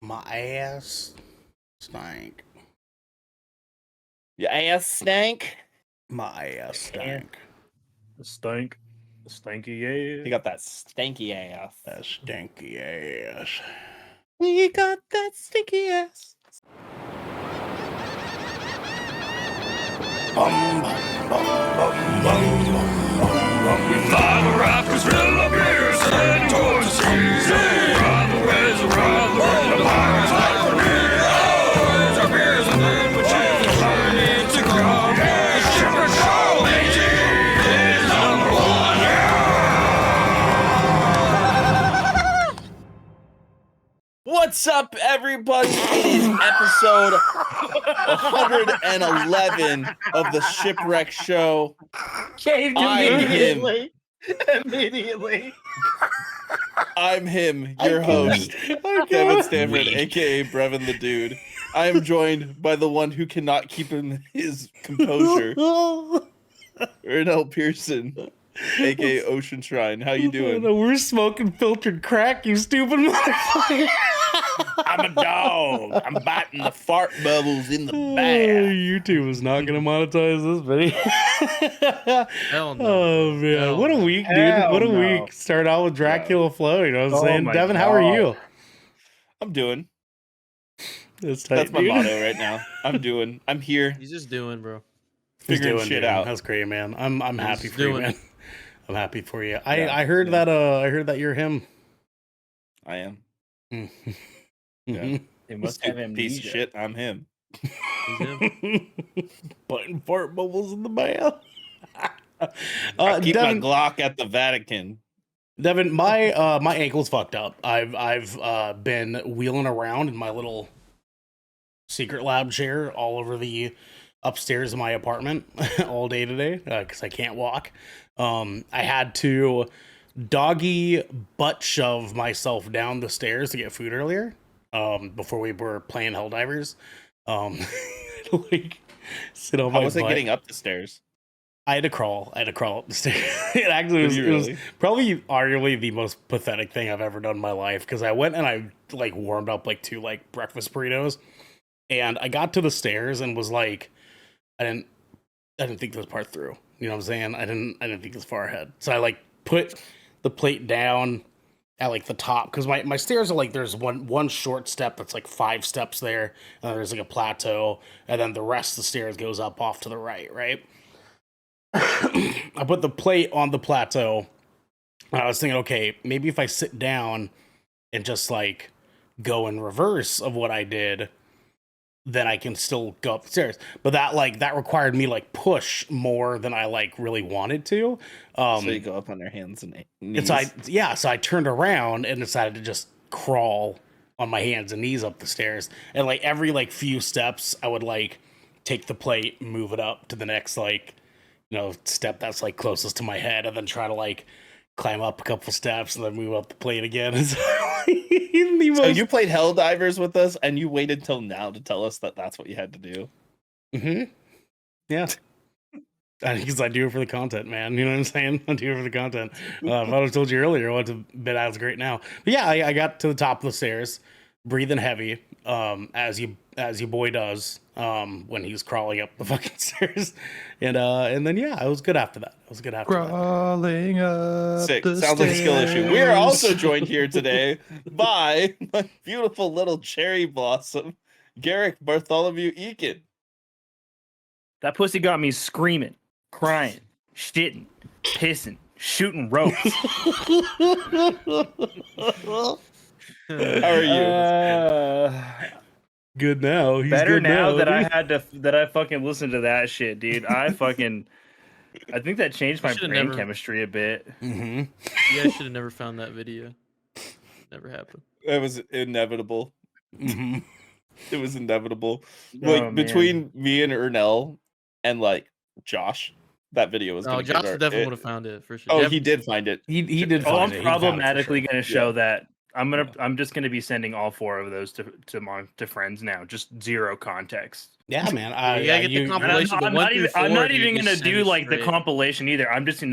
My ass stank. Your ass stank. My ass stank. The stank. The stanky ass. You got that stanky ass. That stinky ass. We got that stinky ass. Bum, bum, bum, bum, bum, bum, bum. We fly the rafters, fill up beers, head towards the seas. Ride the waves, around the world, the pirates like for me. Always our beers, and then we choose the money to go. The Shipwreck Show, AG is number one, What's up, everybody? It is episode 111 of the Shipwreck Show. Caved I'm immediately. Immediately. I'm him, your host, Devin Stanford, aka Brevin the Dude. I am joined by the one who cannot keep his composure, Ernell Pearson, aka Ocean Shrine. How you doing? We're smoking filtered crack, you stupid motherfucker. I'm a dog. I'm biting the fart bubbles in the bath. YouTube is not going to monetize this video. Hell no. Oh, man. Hell what a no. week, dude. Hell What a no. week. Start out with Dracula Flow, you know what I'm Oh saying? my Devin, how are God. you? I'm doing. That's tight, That's my dude. motto right now. I'm doing. I'm here He's just doing, bro. He's figuring doing, shit dude. out. That's great, man. I'm happy He's for you, doing man. it. I'm happy for you. Yeah, I heard yeah. that you're him. I am. Mhm. They must have Piece amnesia. of shit. I'm him. He's him. Putting fart bubbles in the bath. I keep Devin, my Glock at the Vatican. Devin, my my ankle's fucked up. I've been wheeling around in my little secret lab chair all over the upstairs of my apartment all day today because I can't walk. I had to doggy butt shove myself down the stairs to get food earlier. Before we were playing Helldivers. Like sit on How my was it butt. getting up the stairs? I had to crawl up the stairs. It actually Did was, you it was really? probably arguably the most pathetic thing I've ever done in my life because I went and I like warmed up like 2 like breakfast burritos, and I got to the stairs and was like, I didn't think this part through. You know what I'm saying? I didn't think this far ahead. So I like put the plate down at like the top because my stairs are like there's one short step that's like 5 steps there, and then there's like a plateau, and then the rest of the stairs goes up off to the right. I put the plate on the plateau, and I was thinking, okay, maybe if I sit down and just like go in reverse of what I did, then I can still go up the stairs. But that required me like push more than I like really wanted to. So you go up on your hands and knees. And so I turned around and decided to just crawl on my hands and knees up the stairs. And like every like few steps, I would like take the plate, move it up to the next like, you know, step that's like closest to my head, and then try to like climb up a couple steps and then move up the plate again. And So you played Helldivers with us, and you waited till now to tell us that that's what you had to do. Mm-hmm. Yeah. Because I do it for the content, man. You know what I'm saying? I do it for the content. If I would have told you earlier, what's a bit as great now. But yeah, I got to the top of the stairs, breathing heavy, as your boy does when he's crawling up the fucking stairs, and then yeah, I was good after that. Crawling up Sick. the Sounds like a skill issue. We are stairs. also joined here today by my beautiful little cherry blossom, Garrick Bartholomew Eakin. That pussy got me screaming, crying, shitting, pissing, shooting ropes. How are you? Good now. He's Better good now that dude. I fucking listened to that shit, dude. I think that changed my should've brain never- chemistry a bit. Mm-hmm. You guys should have never found that video. Never happened. It was inevitable. Mm-hmm. It was inevitable. Oh, Like man. between me and Ernell and like Josh, that video was. No, gonna Josh get our- definitely it- would have found it for sure. Oh, Devin- he did find it. He did. Oh, find I'm it. He found it for problematically sure. going to show that I'm just gonna be sending all 4 of those to friends now. Just zero context. Yeah, man. You gotta get the And compilation. I'm not even gonna do like the compilation either. I'm just Oh,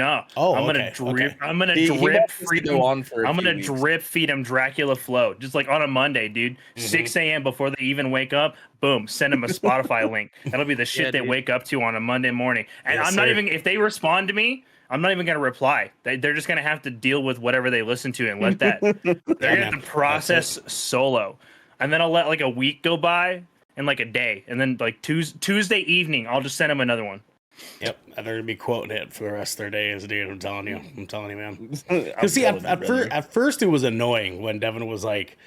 I'm gonna okay, drip. okay. I'm gonna He drip wants us to feed go them. on for a I'm few gonna weeks. drip feed them Dracula Flow, just like on a Monday, dude. 6 a.m. before they even wake up. Boom, send them a Spotify link. That'll be the shit Yeah, they dude. wake up to on a Monday morning. And Yes, I'm not sir. even if they respond to me. I'm not even gonna reply. They're just gonna have to deal with whatever they listen to and let that. They're gonna man. have to process solo, and then I'll let like a week go by and like a day, and then like Tuesday evening, I'll just send them another one. Yep, they're gonna be quoting it for the rest of their days, dude. I'm telling you, man. I'm Because see, telling you, brother. at first it was annoying when Devin was like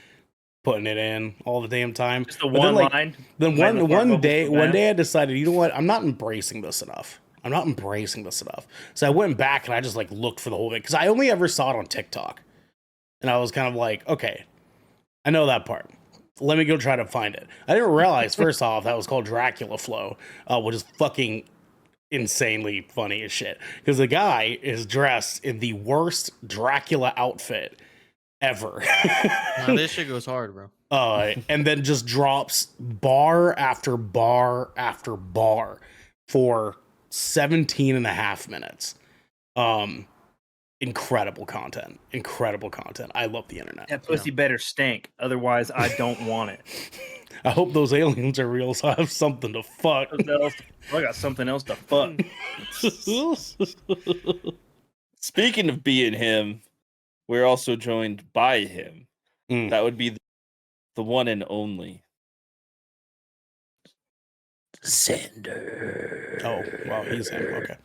putting it in all the damn time. Just the But one then, like, line. Then Playing the one vocals day, for one that. day I decided, you know what? I'm not embracing this enough. So I went back and I just like looked for the whole thing because I only ever saw it on TikTok, and I was kind of like, okay, I know that part. Let me go try to find it. I didn't realize first off that was called Dracula Flow, which is fucking insanely funny as shit because the guy is dressed in the worst Dracula outfit ever. Nah, this shit goes hard, bro. And then just drops bar after bar after bar for 17 and a half minutes. Incredible content. I love the internet. That pussy better stink, otherwise I don't want it. I hope those aliens are real so I have something to fuck. I got something else to fuck. Speaking of being him, we're also joined by him. Mm. That would be the one and only Xander. Oh, wow, he's him. Okay.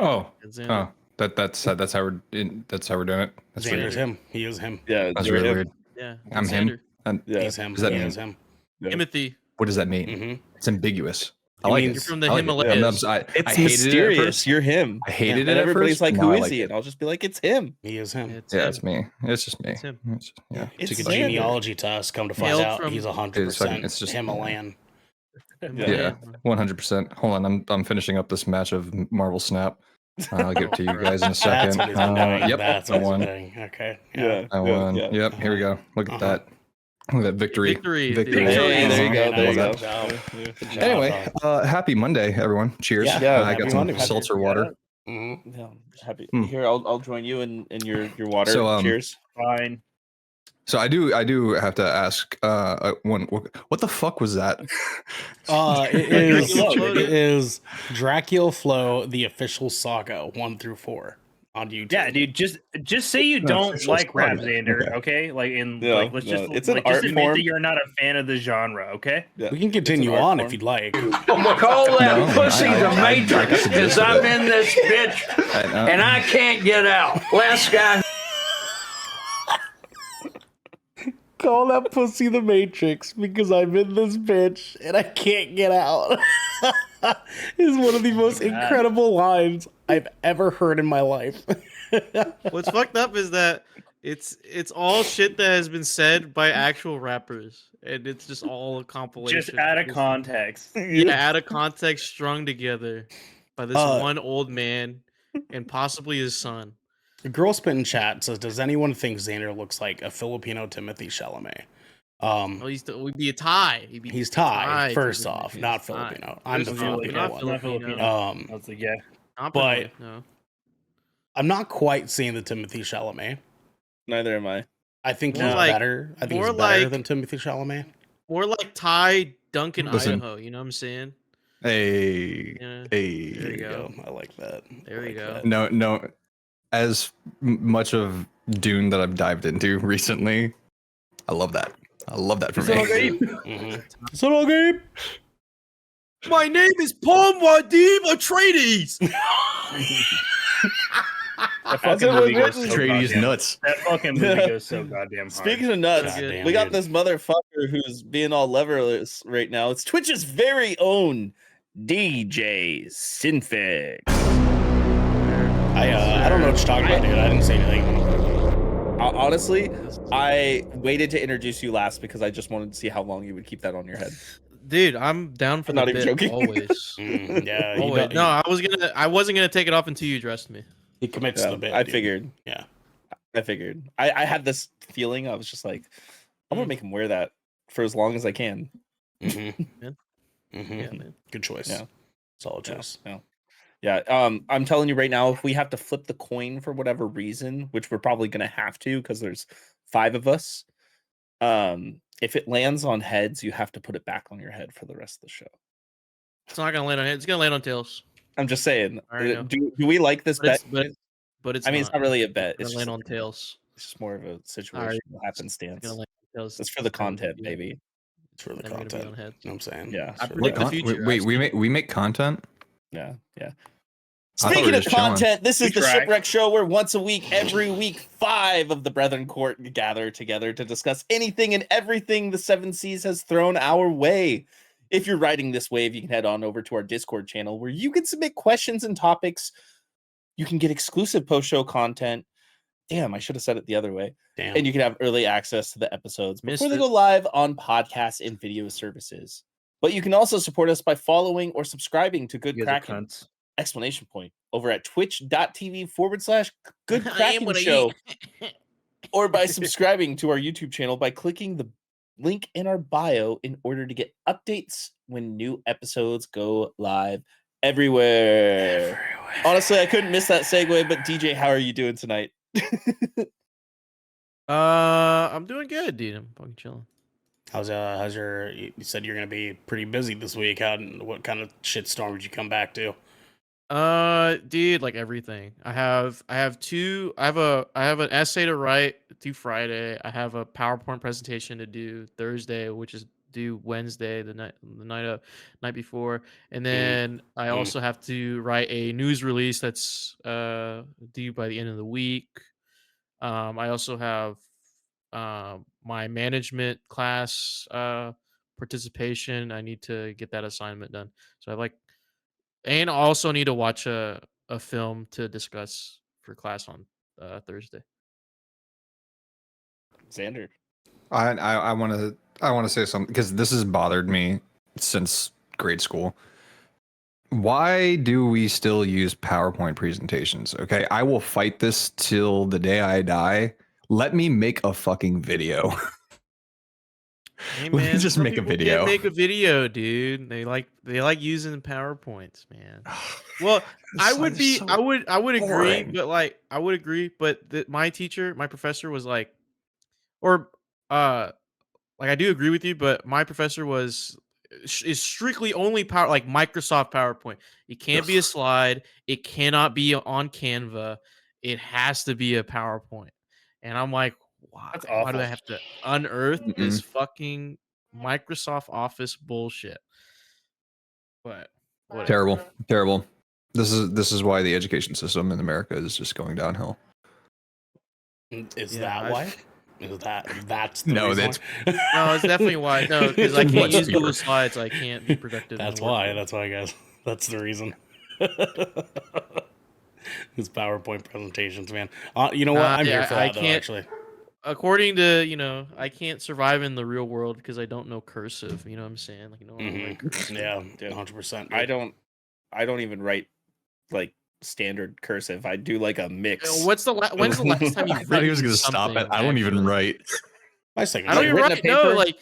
Oh, It's in oh, that's how we're doing it. That's Xander's weird. him. He is him. Yeah, That's you're really him. weird. Yeah, I'm him. And Yeah. He's him. Does that He mean- is him. Yeah. Timothy. what does that mean? Mm-hmm. It's ambiguous. I It like means- it. You're from the I like it. Himalayas. I It's hated it at mysterious. first. You're him. I hated And it at everybody's first. like, Now "Who I is like he?" it. And I'll just be like, "It's him." He is him. It's Yeah, him. it's me. It's just me. It's him. Yeah. It's Took a Xander. genealogy test. Come to find Hailed out from- he's It's 100% just- Himalayan. Yeah, 100%. Hold on, I'm finishing up this match of Marvel Snap. I'll get it to you guys in a That's second. what he's been doing. Yep, That's I what he's won. been doing. Okay. Yeah. I won. Yep, here we go. Look at that. Look at that victory. Victory, dude. Victory. Hey, there you go. Very There you nice. go. Good job. Anyway, happy Monday, everyone. Cheers. Yeah, I happy got some Monday, man. seltzer water. Mhm. Yeah, happy. Hmm. Here, I'll join you in your water. So, Cheers. Fine. So I do have to ask what the fuck was that? It is Dracula Flow, the official saga 1 through 4 on YouTube. Yeah, dude. Just say you No, don't official like rap, saga. Xander. Okay. Okay, like Yeah, like let's no, just it's an like just art admit form. that you're not a fan of the genre. Okay. Yeah. We can continue art on form. if you'd like. I'm gonna call that No, pussy I- the I- I got Matrix the because gist of I'm it. in this bitch and I can't get out. Last guy. Call that pussy the Matrix because I'm in this bitch and I can't get out. Is one of the most incredible lines I've ever heard in my life. What's fucked up is that it's all shit that has been said by actual rappers, and it's just all a compilation. Just out of context. Yeah, out of context, strung together by this Uh, one old man and possibly his son. The girl spit in chat says, "Does anyone think Xander looks like a Filipino Timothy Chalamet?" Oh, we'd be a tie. He's Thai, to first the- off, he's not Thai. Filipino. I'm the First of all, Filipino not one. Filipino. Um, I was like, yeah. Not but- Pinoy, no. I'm not quite seeing the Timothy Chalamet. Neither am I. I think More he's like- better. I think more he's better like- than Timothy Chalamet. More like Ty Duncan, Listen. Idaho. You know what I'm saying? Hey, Yeah. hey. There you go. I like that. There I you like go. that. No. As much of Dune that I've dived into recently, I love that. I love that for me. Mhm. So all game. My name is Paul Wadim Atreides. That That's fucking what movie was goes written. so Trady's goddamn- nuts. That fucking movie goes so goddamn hard. Speaking of nuts, Goddamn, we got dude. this motherfucker who's being all leverless right now. It's Twitch's very own DJ Sinfix. I don't know what you're talking about, dude. I didn't say anything. Honestly, I waited to introduce you last because I just wanted to see how long you would keep that on your head. Dude, I'm down for I'm the not even bit joking. always. Yeah, Always. No, I wasn't gonna take it off until you dressed me. he commits to Yeah, the bit. I dude. figured. Yeah. I figured. I had this feeling. I was just like, I'm gonna make him wear that for as long as I can. Mm-hmm. Yeah, Mm-hmm. man. Good choice. Yeah. Solid Yeah, choice. yeah. I'm telling you right now, if we have to flip the coin for whatever reason, which we're probably gonna have to because there's 5 of us, if it lands on heads, you have to put it back on your head for the rest of the show. It's not gonna land on heads. It's gonna land on tails. I'm just saying. I already know. Do we like this bet? But it's I mean, it's not really a bet. It's It's gonna just land on tails. it's just more of a Alright. situation It's happenstance. gonna land on tails. It's for the It's never gonna content, be- baby. It's for the never gonna be content. on heads. You know what I'm saying? Yeah. It's I for predict the Wait, future. wait, I've we seen make we make content. Yeah. I thought we Speaking were of just chilling. content, this is We the try. Shipwreck Show where once a week, every week, 5 of the Brethren Court gather together to discuss anything and everything the Seven Seas has thrown our way. If you're riding this wave, you can head on over to our Discord channel where you can submit questions and topics. You can get exclusive post-show content. Damn, I should have said it the other way. Damn. And you can have early access to the episodes Missed before they it. go live on podcasts and video services. But you can also support us by following or subscribing to Good You guys are Kraken! cunts. Exclamation point over at twitch.tv/Good I am Kraken what I Show, eat. or by subscribing to our YouTube channel by clicking the link in our bio in order to get updates when new episodes go live everywhere. Honestly, I couldn't miss that segue, but DJ, how are you doing tonight? I'm doing good, dude. I'm fucking chilling. How's your? You said you're gonna be pretty busy this week. What kind of shitstorm did you come back to? Dude, like everything. I have an essay to write due Friday. I have a PowerPoint presentation to do Thursday, which is due Wednesday, the night before. And then I Mm. also have to write a news release that's due by the end of the week. I also have my management class participation. I need to get that assignment done. So I and I also need to watch a film to discuss for class on Thursday. Xander. I want to say something because this has bothered me since grade school. Why do we still use PowerPoint presentations? Okay, I will fight this till the day I die. Let me make a fucking video. Hey, Let me man, just some make a people can't video. Make a video, dude. They like using PowerPoints, man. Well, I would agree, boring. but I would agree, but my professor was like, or I do agree with you, but my professor is strictly only Microsoft PowerPoint. It can't be a slide. It cannot be on Canva. It has to be a PowerPoint. And I'm like, why? That's Why do I awful. have to unearth Mm-mm. this fucking Microsoft Office bullshit? But whatever. Terrible. This is why the education system in America is just going downhill. Is Yeah, that why? Is that's the No, reason that's- why? No, it's definitely why. No, because I can't Much use Google cheaper. Slides. I can't be productive. in That's the why. workplace. That's why, guys. That's the reason. His PowerPoint presentations, man. You know what? I'm here yeah, for I that, though, can't- actually. According to, I can't survive in the real world because I don't know cursive. You know what I'm saying? Yeah, 100%. I don't even write like standard cursive. I do like a mix. When's the last time you? I thought he was gonna stop it. I don't even write. My second. I don't even written a write. No, paper? like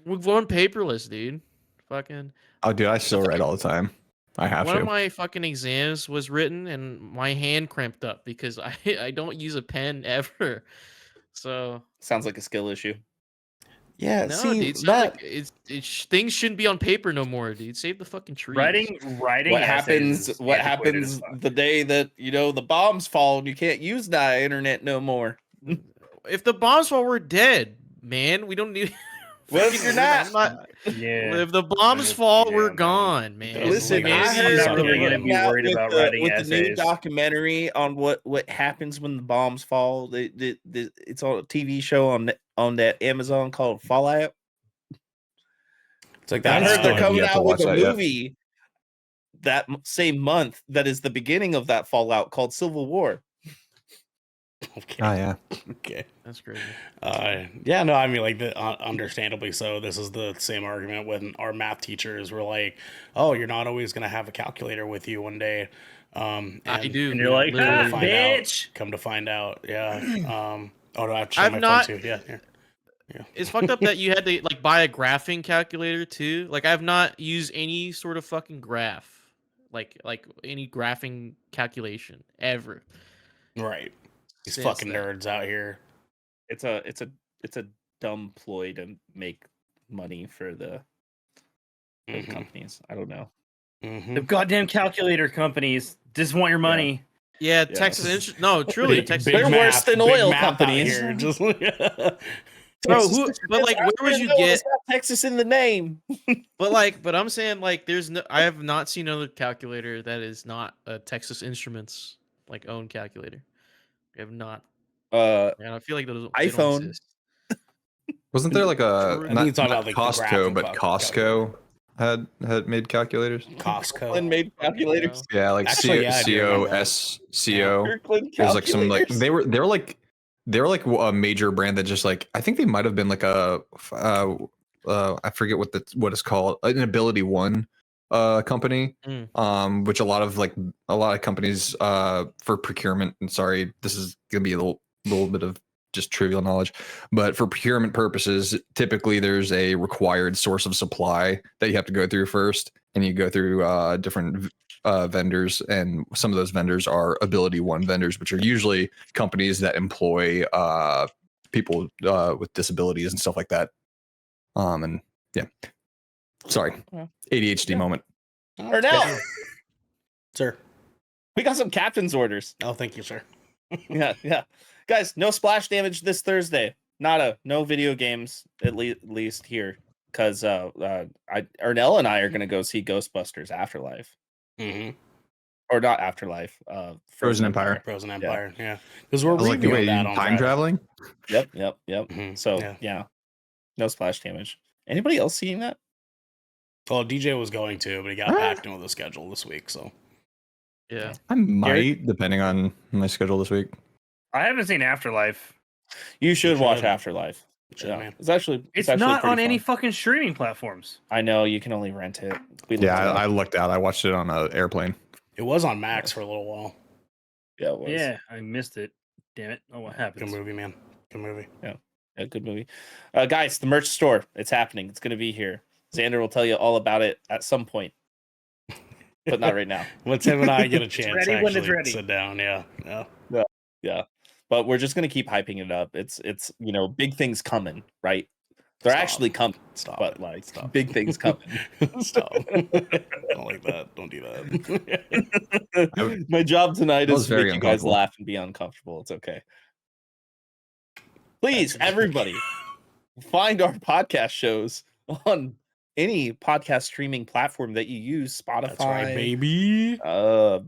we're going paperless, dude. Fucking. Oh, dude, I still write all the time. I have One to. of my fucking exams was written, and my hand cramped up because I don't use a pen ever. So Sounds like a skill issue. Yeah, no, see, dude. It's that... not like things shouldn't be on paper no more, dude. Save the fucking trees. Writing What essays happens? is What antiquated happens as fuck. the day that the bombs fall and you can't use the internet no more? If the bombs fall, we're dead, man. We don't need. What if you're not? Yeah. If the bombs Yeah, fall, we're man. gone, man. Listen, Like, I I'm heard not they're really gonna putting be out worried with about the, writing with the new essays. documentary on what happens when the bombs fall. It's on a TV show on that Amazon called Fallout. It's like I that's heard they're I coming yet to out with watch a that yet. movie that same month that is the beginning of that Fallout called Civil War. Okay. Oh yeah. Okay. That's crazy. Yeah, no, I mean, like, understandably so. This is the same argument when our math teachers were like, "Oh, you're not always gonna have a calculator with you one day." I do. And you're like, literally. Come to find out, yeah. Oh no, I have to show I've my not- phone too. Yeah, here. It's fucked up that you had to like buy a graphing calculator too. Like I've not used any sort of fucking graph, like any graphing calculation ever. Right. These since fucking then. nerds out here. It's a dumb ploy to make money for the Mhm. companies. I don't know. Mhm. The goddamn calculator companies just want your money. Yeah, Yeah. Texas. No, truly, Texas. They're worse than oil math out companies. here, just Bro, but like, where would you get? It's got Texas in the name. But I'm saying like, there's no. I have not seen another calculator that is not a Texas Instruments like own calculator. I have not. And I feel like those they don't iPhone. exist. Wasn't there like a True. I think not, you're talking not about, like, the Costco, graphing but calculator. Costco had made calculators? Costco. Kirkland made calculators. Yeah, like Actually, yeah, I do remember that. COSCO. Kirkland There's like some like calculators. they were like a major brand that just like I think they might have been like a I forget what it's called, an Ability One company, which a lot of companies for procurement, and sorry, this is gonna be a little bit of just trivial knowledge, but for procurement purposes, typically there's a required source of supply that you have to go through first, and you go through different vendors, and some of those vendors are Ability One vendors, which are usually companies that employ people with disabilities and stuff like that. And yeah, sorry, ADHD moment. Ernell, Sir. we got some captain's orders. Oh, thank you, sir. Yeah. Guys, no splash damage this Thursday. No video games at least here, because Ernell and I are gonna go see Ghostbusters Afterlife, Mm-hmm. or not Afterlife. Frozen Empire. Frozen Empire, yeah. Because we're I was like, reviewing wait, that on time Friday. traveling? Yep. Mhm, So yeah, no splash damage. Anybody else seeing that? Well, DJ was going to, but he got packed in with a schedule this week, so. Yeah. I might, depending on my schedule this week. I haven't seen Afterlife. You should watch should. Afterlife. Should, Yeah. man. It's actually Not pretty on any fun. fucking streaming platforms. I know, you can only rent it. Yeah, I looked out. I watched it on an airplane. It was on Max for a little while. Yeah, it was. Yeah, I missed it. Damn it. Oh, what Good happened? movie, man. Good movie. Yeah, good movie. Guys, the merch store, it's happening. It's going to be here. Xander will tell you all about it at some point, but not right now. Once him and I get a chance ready to when it's actually ready. sit down, yeah. Yeah. But we're just going to keep hyping it up. It's big things coming, right? They're Stop. actually coming. Stop But it. like Stop. big things coming. Stop. Don't like that. Don't do that. My job tonight That is was to very make you guys uncomfortable. laugh and be uncomfortable. It's okay. Please, everybody, find our podcast shows on any podcast streaming platform that you use. Spotify, That's right, baby.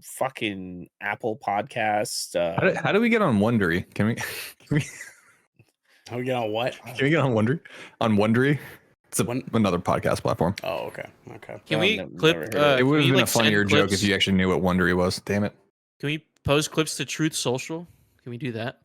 fucking Apple Podcasts. How do we get on Wondery? Can we How we get on what? can we get on Wondery? On Wondery? It's When- another podcast platform. Oh, okay. Okay. Can we never clip? heard of It Can would have we, been a like, send funnier joke clips? if you actually knew what Wondery was. Damn it. Can we post clips to Truth Social? Can we do that?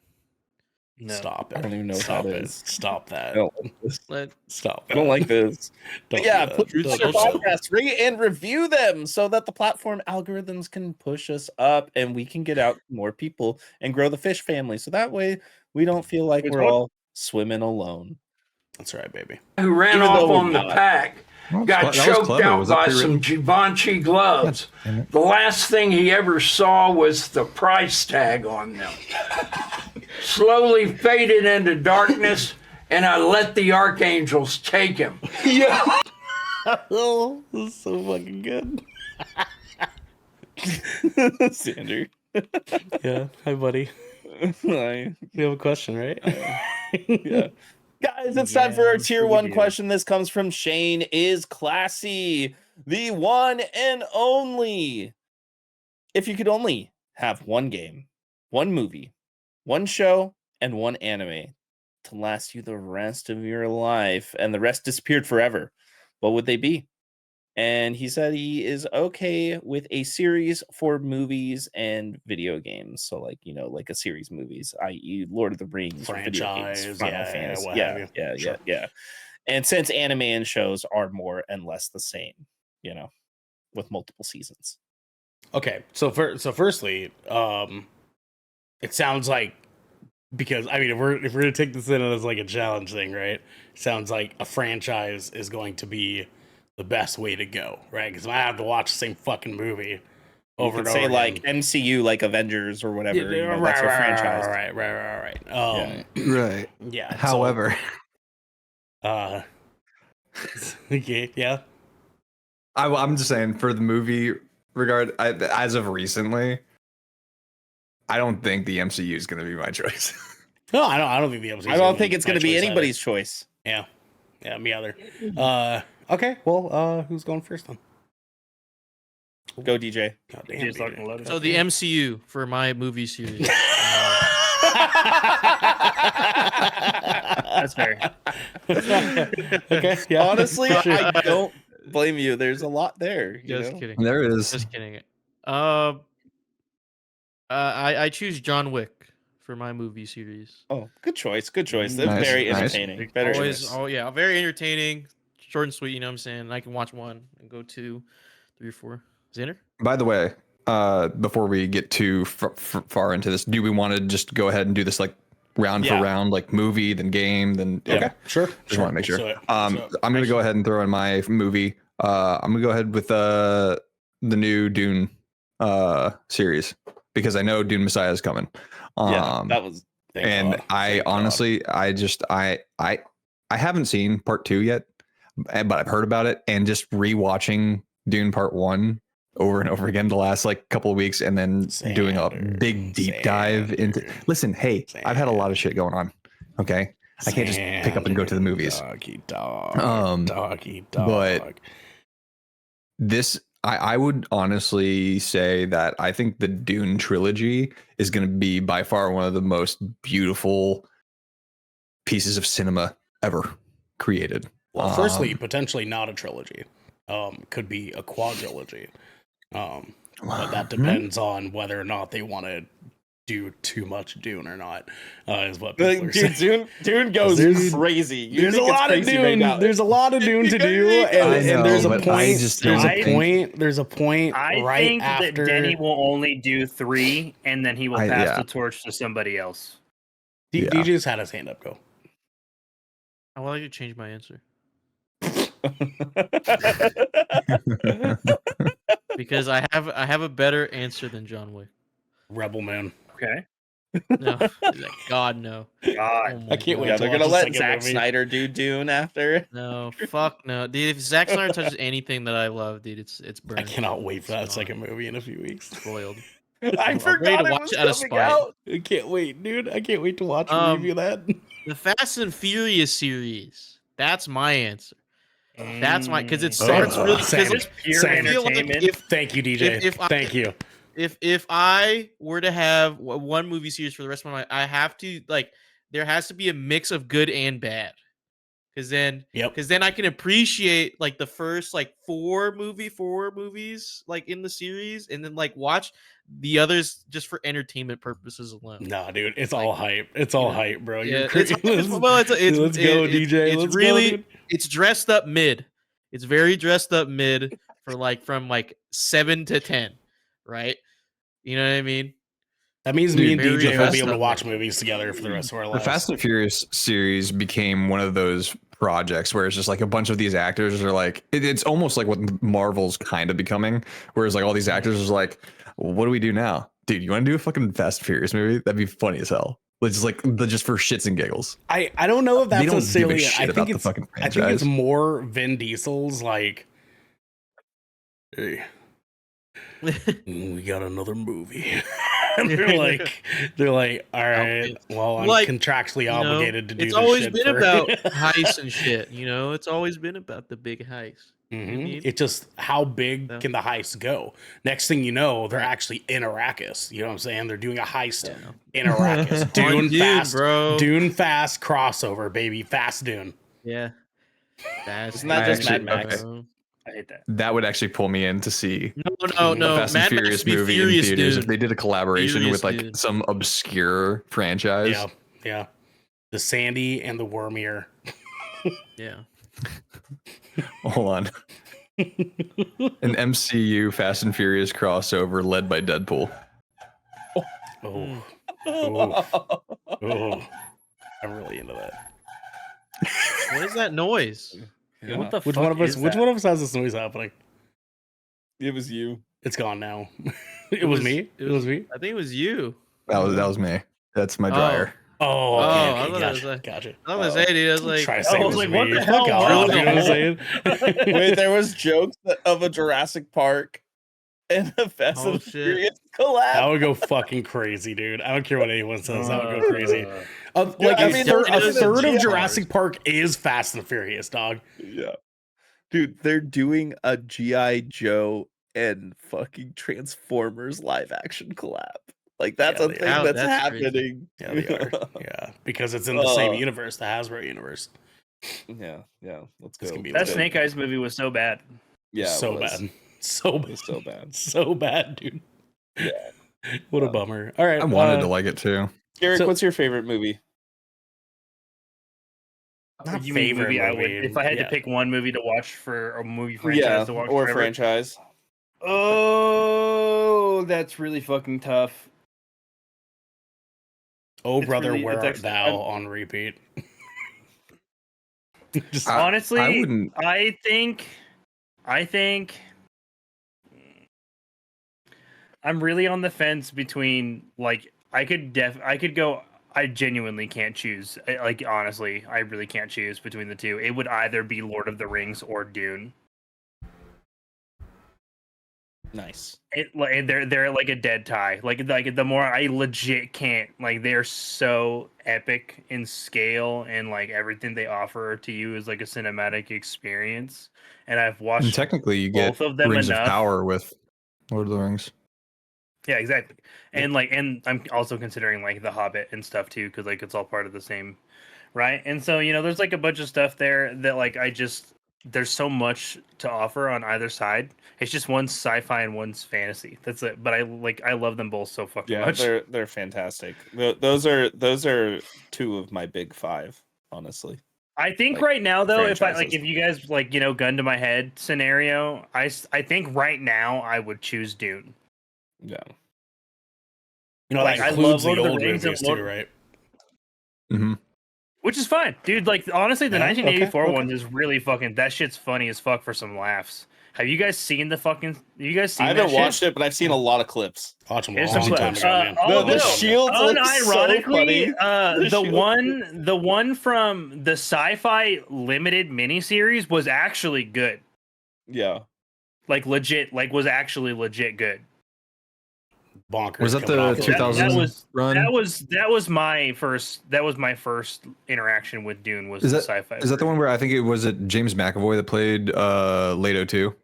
No. Stop it. I don't even know what Stop that it. is. Stop that. I don't like this. Stop. I don't like this. Don't But yeah, do that. put Truth your Social. podcast, rate and review them so that the platform algorithms can push us up and we can get out to more people and grow the fish family. So that way we don't feel like Wait, we're what? all swimming alone. That's right, baby. Who ran Even off though we're on the not. pack, Well, got that was choked clever. out Was that by pre-written? some Givenchy gloves. Damn it. The last thing he ever saw was the price tag on them. Slowly faded into darkness, and I let the archangels take him. Yeah. Oh, this is so fucking good. Sander. Yeah. Hi, buddy. Hi. You have a question, right? Yeah. Guys, it's time for our Yeah, tier we one do. question. This comes from Shane. Is classy the one and only? If you could only have one game, one movie, one show, and one anime to last you the rest of your life, and the rest disappeared forever, what would they be? and he said he is okay with a series for movies and video games. So, like, you know, like a series movies, i.e., Lord of the Rings, or video games, Franchise, Final yeah, Fantasy, what have you. yeah. Sure. And since anime and shows are more and less the same, you know, with multiple seasons. Okay, so firstly, it sounds like, because I mean, if we're gonna take this in as like a challenge thing, right? Sounds like a franchise is going to be the best way to go, right? Because I have to watch the same fucking movie You over could and say over like again. MCU, like Avengers or whatever. You know, that's your franchise. Right. Right. Yeah. However, So, okay, yeah. I'm just saying for the movie regard, as of recently, I don't think the MCU is going to be my choice. No, I don't think the MCU. I don't think it's going to be anybody's choice. Yeah, me either. Okay, well, who's going first then? Go, DJ. God damn, Just like DJ. So the MCU for my movie series. That's fair. Okay, yeah. Honestly, I don't blame you. There's a lot there. You Just know? kidding. There is. Just kidding. I choose John Wick for my movie series. Oh, good choice. Good choice. That's Nice, very nice. entertaining. Better Always, choice. oh yeah, very entertaining, short and sweet. You know what I'm saying? I can watch one and go 2, 3, or 4. Xander? By the way, before we get too far into this, do we want to just go ahead and do this like round Yeah. for round, like movie, then game, then Yeah. Okay, sure. Just want to make sure. So, I'm gonna go ahead and throw in my movie. I'm gonna go ahead with the new Dune series because I know Dune Messiah is coming. Yeah, that was. And God. I Thank God. honestly, I haven't seen part 2 yet, but I've heard about it, and just rewatching Dune Part 1 over and over again the last like couple of weeks, and then doing a big deep dive into. Listen, hey, I've had a lot of shit going on. Okay, I can't just pick up and go to the movies. Doggy dog. Doggy dog. But this, I would honestly say that I think the Dune trilogy is going to be by far one of the most beautiful pieces of cinema ever created. Well, firstly, potentially not a trilogy. Could be a quadrilogy. But that depends on whether or not they want to do too much Dune or not. Is what people are saying. Dune goes There's- crazy. You There's a think it's lot of crazy right Dune. now. There's a lot of Dune to do, I and know, there's a but point. I just There's don't a think- point. There's a point I right think after. that Denny will only do 3, and then he will pass yeah. the torch to somebody else. Yeah. DJ's had his hand up. Go. I would like to change my answer because I have a better answer than John Wick. Rebel Man. Okay. No, God no. God. Oh my I can't God. wait Yeah, to they're watch gonna the let second Zack movie. Snyder do Dune after. No, fuck no, dude. If Zack Snyder touches anything that I love, dude, it's burned. I cannot wait for that It's second movie in a few weeks. spoiled. I I'm forgot ready to it watch was it out of coming spite. out. I can't wait, dude. I can't wait to watch and Um, review that. The Fast and Furious series. That's my answer. That's my because it Mm. starts Oh, really same. because Just pure Same. I feel like entertainment. Thank you, DJ. if I- Thank you. if I were to have one movie series for the rest of my life, I have to like there has to be a mix of good and bad. Because then I can appreciate like the first like four movies like in the series, and then like watch the others just for entertainment purposes alone. Nah, dude, it's all hype. It's all hype, bro. Yeah, You're crazy. let's go, DJ. Let's really go, dude. it's dressed up mid. It's very dressed up mid for like from like 7 to 10, right? You know what I mean? That means Dude, me and very DJ will fast be able to stuff, watch man. movies together for the rest of our The lives. Fast and Furious series became one of those projects where it's just like a bunch of these actors are like it's almost like what Marvel's kind of becoming, whereas like all these actors are like, what do we do now, dude? You want to do a fucking Fast and Furious movie? That'd be funny as hell. It's like just for shits and giggles. I don't know if They that's don't necessarily. give a shit I about think the it's. fucking I think it's franchise. more Vin Diesel's like. Hey, we got another movie. And they're like, all right, well, I'm Like, contractually You know, obligated to do it's this always shit been for- about heists and shit. You know, it's always been about the big heist. Mhm. It just how big Yeah. can the heist go? Next thing you know, they're actually in Arrakis. You know what I'm saying? They're doing a heist in Arrakis. Dune Dune, fast, bro. Dune fast crossover, baby, fast Dune. Yeah. That's Isn't that just Mad actually- Max? okay. I hate that. That would actually pull me in to see No, a Fast and Mad Max Furious be movie Furious in theaters Dune. if they did a collaboration Furious with like Dune. some obscure franchise. Yeah, yeah. The Sandy and the Wormier. Yeah. Hold on. An MCU Fast and Furious crossover led by Deadpool. Oh, oh, oh. I'm really into that. What is that noise? Yeah, what the Which fuck one of us? is Which that? one of us has this noise happening? It was you. It's gone now. It was me. It was me. I think it was you. That was me. That's my dryer. Oh, Oh, okay, I okay, thought it gotcha, was like- gotcha. I was gonna say, dude. I was like, Try to say I it was was like, what me. the Fuck hell? off, Drill you know what I'm the saying? Wait, there was jokes of a Jurassic Park and a Fast Oh, and shit. Furious That collab. would go fucking crazy, dude. I don't care what anyone says. That would go crazy. Like I a mean, third, they're a third doing of a Jurassic Park is Fast and Furious, dog. Yeah. Dude, they're doing a G.I. Joe and fucking Transformers live action collab. Like that's Yeah, a they thing are. that's That's crazy. happening. Yeah, they are. Yeah, because it's in the same Oh. universe, the Hasbro universe. Yeah, let's This go. can be That lit. Snake Eyes movie was so bad. Yeah, so it was. bad, so It bad, was so bad. so bad, dude. Yeah. What a bummer. All right, I wanted to like it too. Garrick, So- what's your favorite movie? Not You mean favorite movie? I would, movie, if I had yeah. to pick one movie to watch for a movie franchise to watch or forever. franchise. Oh, that's really fucking tough. Oh, It's brother, really- where it's art actually- thou I'm- on repeat? Just Honestly, I wouldn't. I think I'm really on the fence between like I could go. I genuinely can't choose. Like honestly, I really can't choose between the two. It would either be Lord of the Rings or Dune. Nice. They're like a dead tie. Like the more I legit can't. Like they're so epic in scale and like everything they offer to you is like a cinematic experience. And I've And watched technically, you get both of them Rings enough. of Power with Lord of the Rings. Yeah, exactly. And and I'm also considering like The Hobbit and stuff too, because like it's all part of the same, right? And so there's like a bunch of stuff there that like there's so much to offer on either side. It's just one's sci-fi and one's fantasy. That's it. But I love them both so fucking Yeah, much. they're fantastic. Those are two of my big five, honestly. I think like, right now though, if franchises. you guys like gun to my head scenario, I think right now I would choose Dune. Yeah. Like, that I includes love the Lord of the old Rings and movies Lord- too, right? Mm-hmm. Which is fine, dude. Like honestly, the Yeah, 1984 okay. one is really fucking. That shit's funny as fuck for some laughs. Have you guys seen the fucking? Have you guys seen? I haven't that watched shit? it, but I've seen a lot of clips. Watch them a Here's long some time clips. ago, man. The shields look so unironically, funny. the one from the sci-fi limited miniseries was actually good. Yeah. Like legit, like was actually legit good. Bonkers. Was that coming the off of 2000 run? That was my first interaction with Dune was Is the that sci-fi. is that the one where I think it was James McAvoy that played Leto too?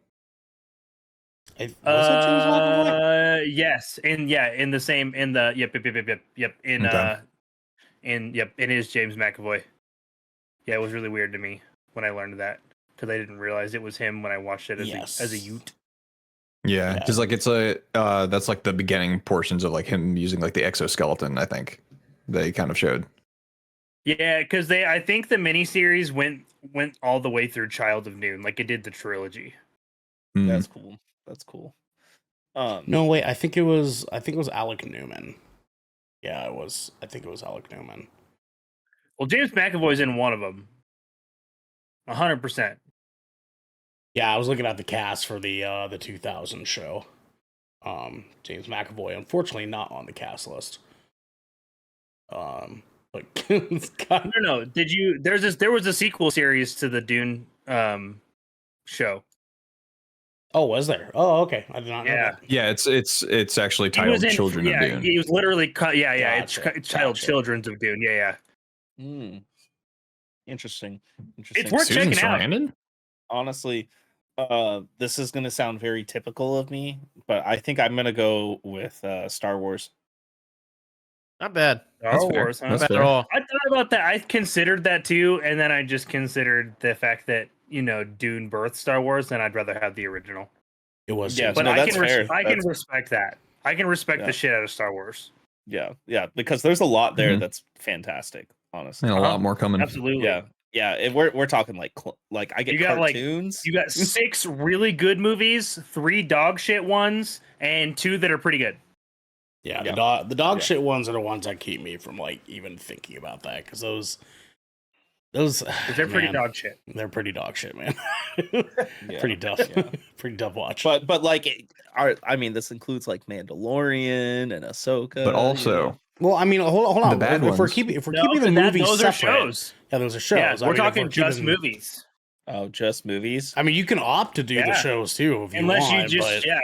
Was it James McAvoy? Yes, in the same in the yep in Okay. it is James McAvoy. Yeah, it was really weird to me when I learned that because I didn't realize it was him when I watched it as a youth. Yeah, Yeah. because like it's that's like the beginning portions of like him using like the exoskeleton. I think they kind of showed. Yeah, because I think the miniseries went all the way through Child of Noon, like it did the trilogy. Mm. That's cool. That's cool. No, wait. I think it was Alec Newman. Yeah, it was. I think it was Alec Newman. Well, James McAvoy's in one of them. 100%. Yeah, I was looking at the cast for the 2000 show. James McAvoy, unfortunately, not on the cast list. But it's kind No. Did you? There was a sequel series to the Dune show. Oh, was there? Oh, okay. I did not know Yeah. that. Yeah, it's actually He was titled in, Children yeah, of Dune. he was literally cut. Yeah, Gotcha, it's titled gotcha. Children's of Dune. Yeah. Interesting. It's worth Susan checking out. Sarandon? Honestly, this is gonna sound very typical of me, but I think I'm gonna go with Star Wars. Not bad. Star That's fair. Wars, huh? That's Not bad fair. at all. I thought about that. I considered that too, and then I just considered the fact that Dune birthed Star Wars, and I'd rather have the original. It was. Yeah, James But no, I that's can fair. I can That's- respect that. I can respect Yeah. the shit out of Star Wars. Yeah, because there's a lot there Mhm. that's fantastic, honestly. And a lot more coming. Absolutely. Yeah. We're talking like I get You got, like- cartoons. You got 6 really good movies, 3 dog shit ones, and 2 that are pretty good. Yeah, Yeah. the dog Yeah. shit ones are the ones that keep me from like even thinking about that because those 'Cause they're pretty man, dog shit. They're pretty dog shit, man. Yeah. Pretty tough. Yeah. Pretty tough watch. But like this includes like Mandalorian and Ahsoka. But also, well, I mean, hold on. The bad if we're ones. keeping the No, movies those are separate, shows. yeah, those are shows. Yeah, I we're mean, if talking just keeping- movies. Oh, just movies. I mean, you can opt to do the Yeah. shows too if you Unless want, you just but yeah.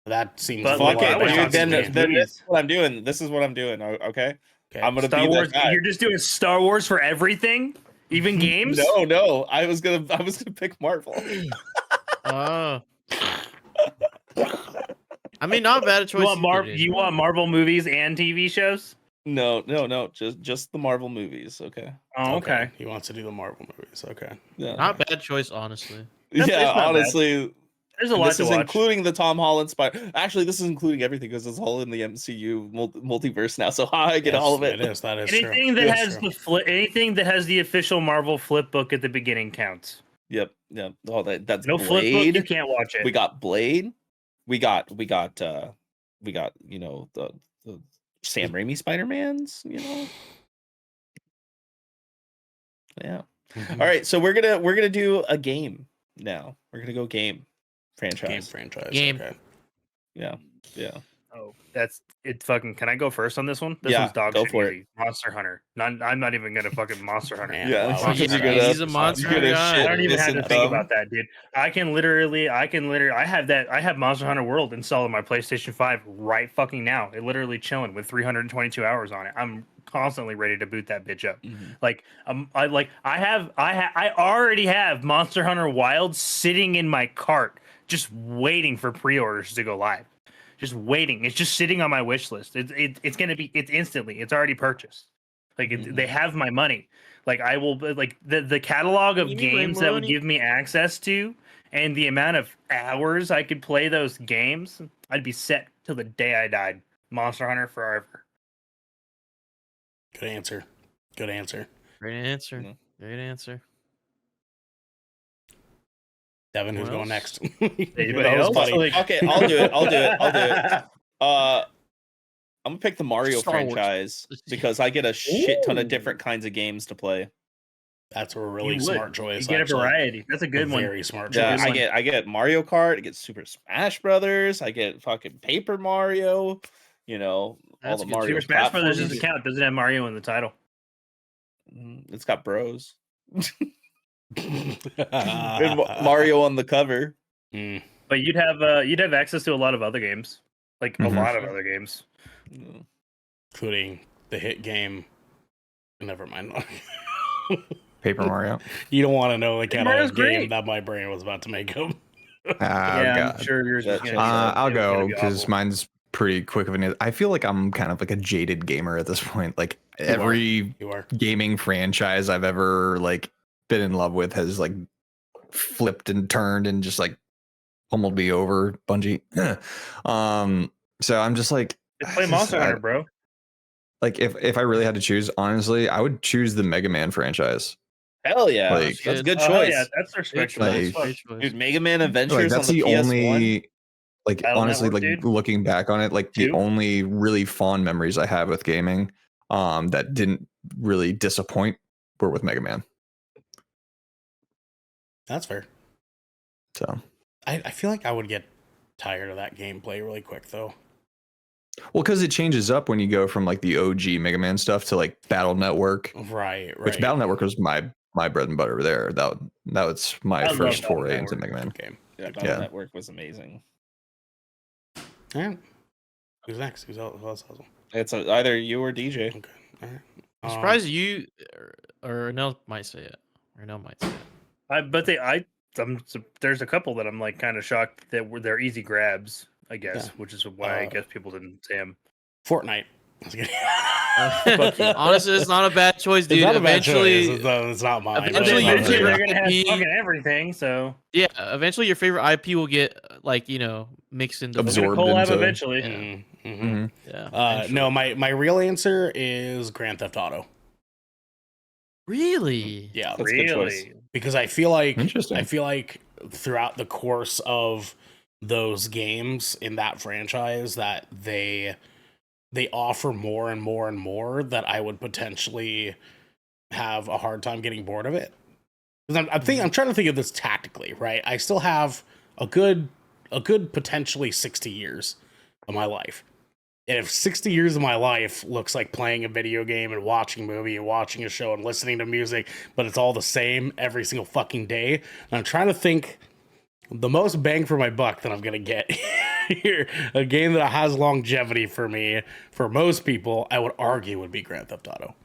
that seems But a Fuck little I it, out was of dude. talking Then, movies. then this is what I'm doing. This is what I'm doing. Okay. Okay. I'm gonna Star be Wars. that guy. You're just doing Star Wars for everything, even games. No. I was gonna pick Marvel. Oh. I mean, not a bad choice. You want Marvel movies and TV shows? No. Just the Marvel movies. Okay. Oh, okay. He wants to do the Marvel movies. Okay. Yeah. Not a bad choice, honestly. It's Yeah. not bad. Honestly, There's a and lot this to is watch. including the Tom Holland Spider. Actually, this is including everything because it's all in the MCU multiverse now. So I get Yes, all of it. It is. That is Anything true. that That's has true. anything that has the official Marvel flip book at the beginning counts. Yep. Oh, that's No flip book, you Blade. can't watch it. We got Blade. We got the Sam Raimi Spider-Mans, Yeah. Mhm. All right, so we're gonna do a game now. We're gonna go game franchise. Game franchise. Game. Okay. Yeah. Oh, that's it. Fucking, can I go first on this one? This Yeah, one's dog go shit for it. easy. Monster Hunter. I'm not even gonna fucking Monster Hunter. Man, Yeah, wow, because he's you're got- gonna- He's a monster you're gonna guy. shit I don't even have to Listen, think Tom. about that, dude. I have Monster Hunter World installed on my PlayStation 5 right fucking now. It literally chilling with 322 hours on it. I'm constantly ready to boot that bitch up. Like, I already have Monster Hunter Wild sitting in my cart, just waiting for pre-orders to go live. Just waiting. It's just sitting on my wish list. It's instantly. It's already purchased. Like they have my money. Like I will like the catalog of You need my games that would money. give me access to, and the amount of hours I could play those games, I'd be set till the day I died. Monster Hunter forever. Good answer. Good answer. Great answer. Yeah. Great answer. Devin, who's What going else? next? Anybody That was else? funny. Like- Okay, I'll do it. I'm gonna pick the Mario Star Wars. franchise because I get a shit ton of Ooh. different kinds of games to play. That's a really You would. smart choice. You get actually. a variety. That's a good one. Very smart Yeah, choice. I get Mario Kart, I get Super Smash Brothers, I get fucking Paper Mario, all That's the good. Mario Super Smash Brothers platformers. doesn't count. Doesn't have Mario in the title. It's got Bros. Mm. And Mario on the cover. Mm. But you'd have access to a lot of other games, like Mhm. a lot of other games. Including the hit game. Never mind. Paper Mario. You don't want to know the kind Mario's of game great. that my brain was about to make up. Yeah, God. I'm sure yours is That- gonna be I'll it's gonna go be because awful. mine's pretty quick of an. I feel like I'm kind of like a jaded gamer at this point. Like every You are. gaming franchise I've ever like been in love with has like flipped and turned and just like pummeled me over. Bungie. So I'm just like, Just play Monster Hunter, bro. like if I really had to choose, honestly, I would choose the Mega Man franchise. Hell yeah. Like- that's a good Oh, choice. yeah, that's respectable. Like- as fuck. Great choice. Dude, Mega Man Adventures Like that's on the, the PS1. only like Battle honestly Network, like dude. looking back on it, like the Two? only really fond memories I have with gaming that didn't really disappoint were with Mega Man. That's fair. So I feel like I would get tired of that gameplay really quick, though. well, because it changes up when you go from like the OG Mega Man stuff to like Battle Network, Right. which Battle Network was my bread and butter there. That was my I love first Battle foray into Network. Mega Man. game. Yeah, Battle Yeah. Network was amazing. All right. Who's next? Who else has one? It's either you or DJ. Okay. All right. I'm surprised you or Ernell might say it. Ernell might say it. There's a couple that I'm like kind of shocked that they're easy grabs. I guess, Yeah. which is why I guess people didn't say them. Fortnite. I was kidding. Honestly, it's not a bad choice, dude. It's not a bad Eventually, choice. It's not mine. but eventually it's not your Eventually, favorite they're gonna have IP fucking everything. So yeah, eventually your favorite IP will get like mixed into they're gonna Absorbed collab into- eventually. Mhm. Yeah. No, eventually. my real answer is Grand Theft Auto. Really? Yeah, That's a good choice. Really? because I feel like Interesting. throughout the course of those games in that franchise that they offer more and more and more that I would potentially have a hard time getting bored of it. Because I'm trying to think of this tactically, right? I still have a good potentially 60 years of my life. And if 60 years of my life looks like playing a video game and watching a movie and watching a show and listening to music, but it's all the same every single fucking day, and I'm trying to think the most bang for my buck that I'm going to get here, a game that has longevity for me, for most people, I would argue would be Grand Theft Auto.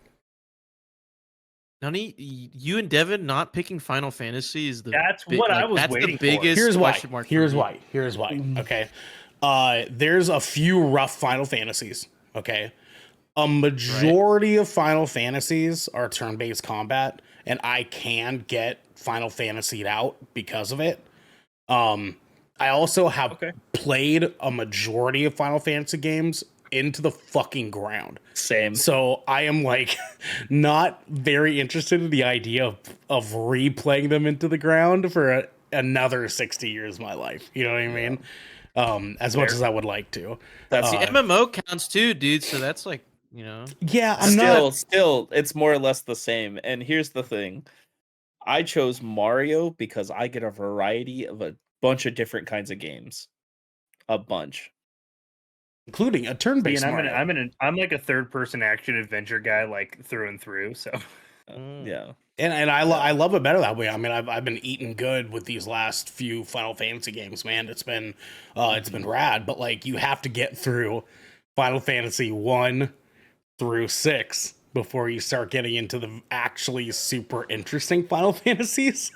Nani, you and Devin not picking Final Fantasy is the That's what I was that's waiting the for. biggest Here's why. question mark. Here's for me. why. Here's why. Okay. There's a few rough Final Fantasies. Okay. A majority of Final Fantasies are turn-based combat, and I can get Final Fantasied out because of it. I also have played a majority of Final Fantasy games into the fucking ground. Same. So I am like not very interested in the idea of replaying them into the ground for another 60 years of my life. You know what I mean? As much as I would like to. That's See, MMO counts too, dude. So that's like Yeah, I'm not. still, it's more or less the same. And here's the thing. I chose Mario because I get a variety of a bunch of different kinds of games. A bunch. Including a turn-based And Mario. I'm like a third person action adventure guy, like through and through. So Yeah. And I love it better that way. I mean, I've been eating good with these last few Final Fantasy games, man. It's been rad. But like, you have to get through Final Fantasy 1 through 6 before you start getting into the actually super interesting Final Fantasies.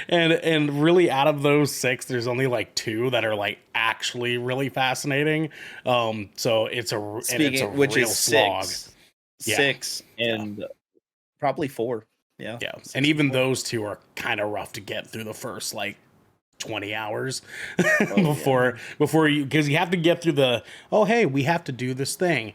and really, out of those 6, there's only like 2 that are like actually really fascinating. So it's a Which real is slog. 6 and probably 4. Yeah. Yeah. And even those 2 are kind of rough to get through the first like 20 hours before you, because you have to get through the, oh hey, we have to do this thing,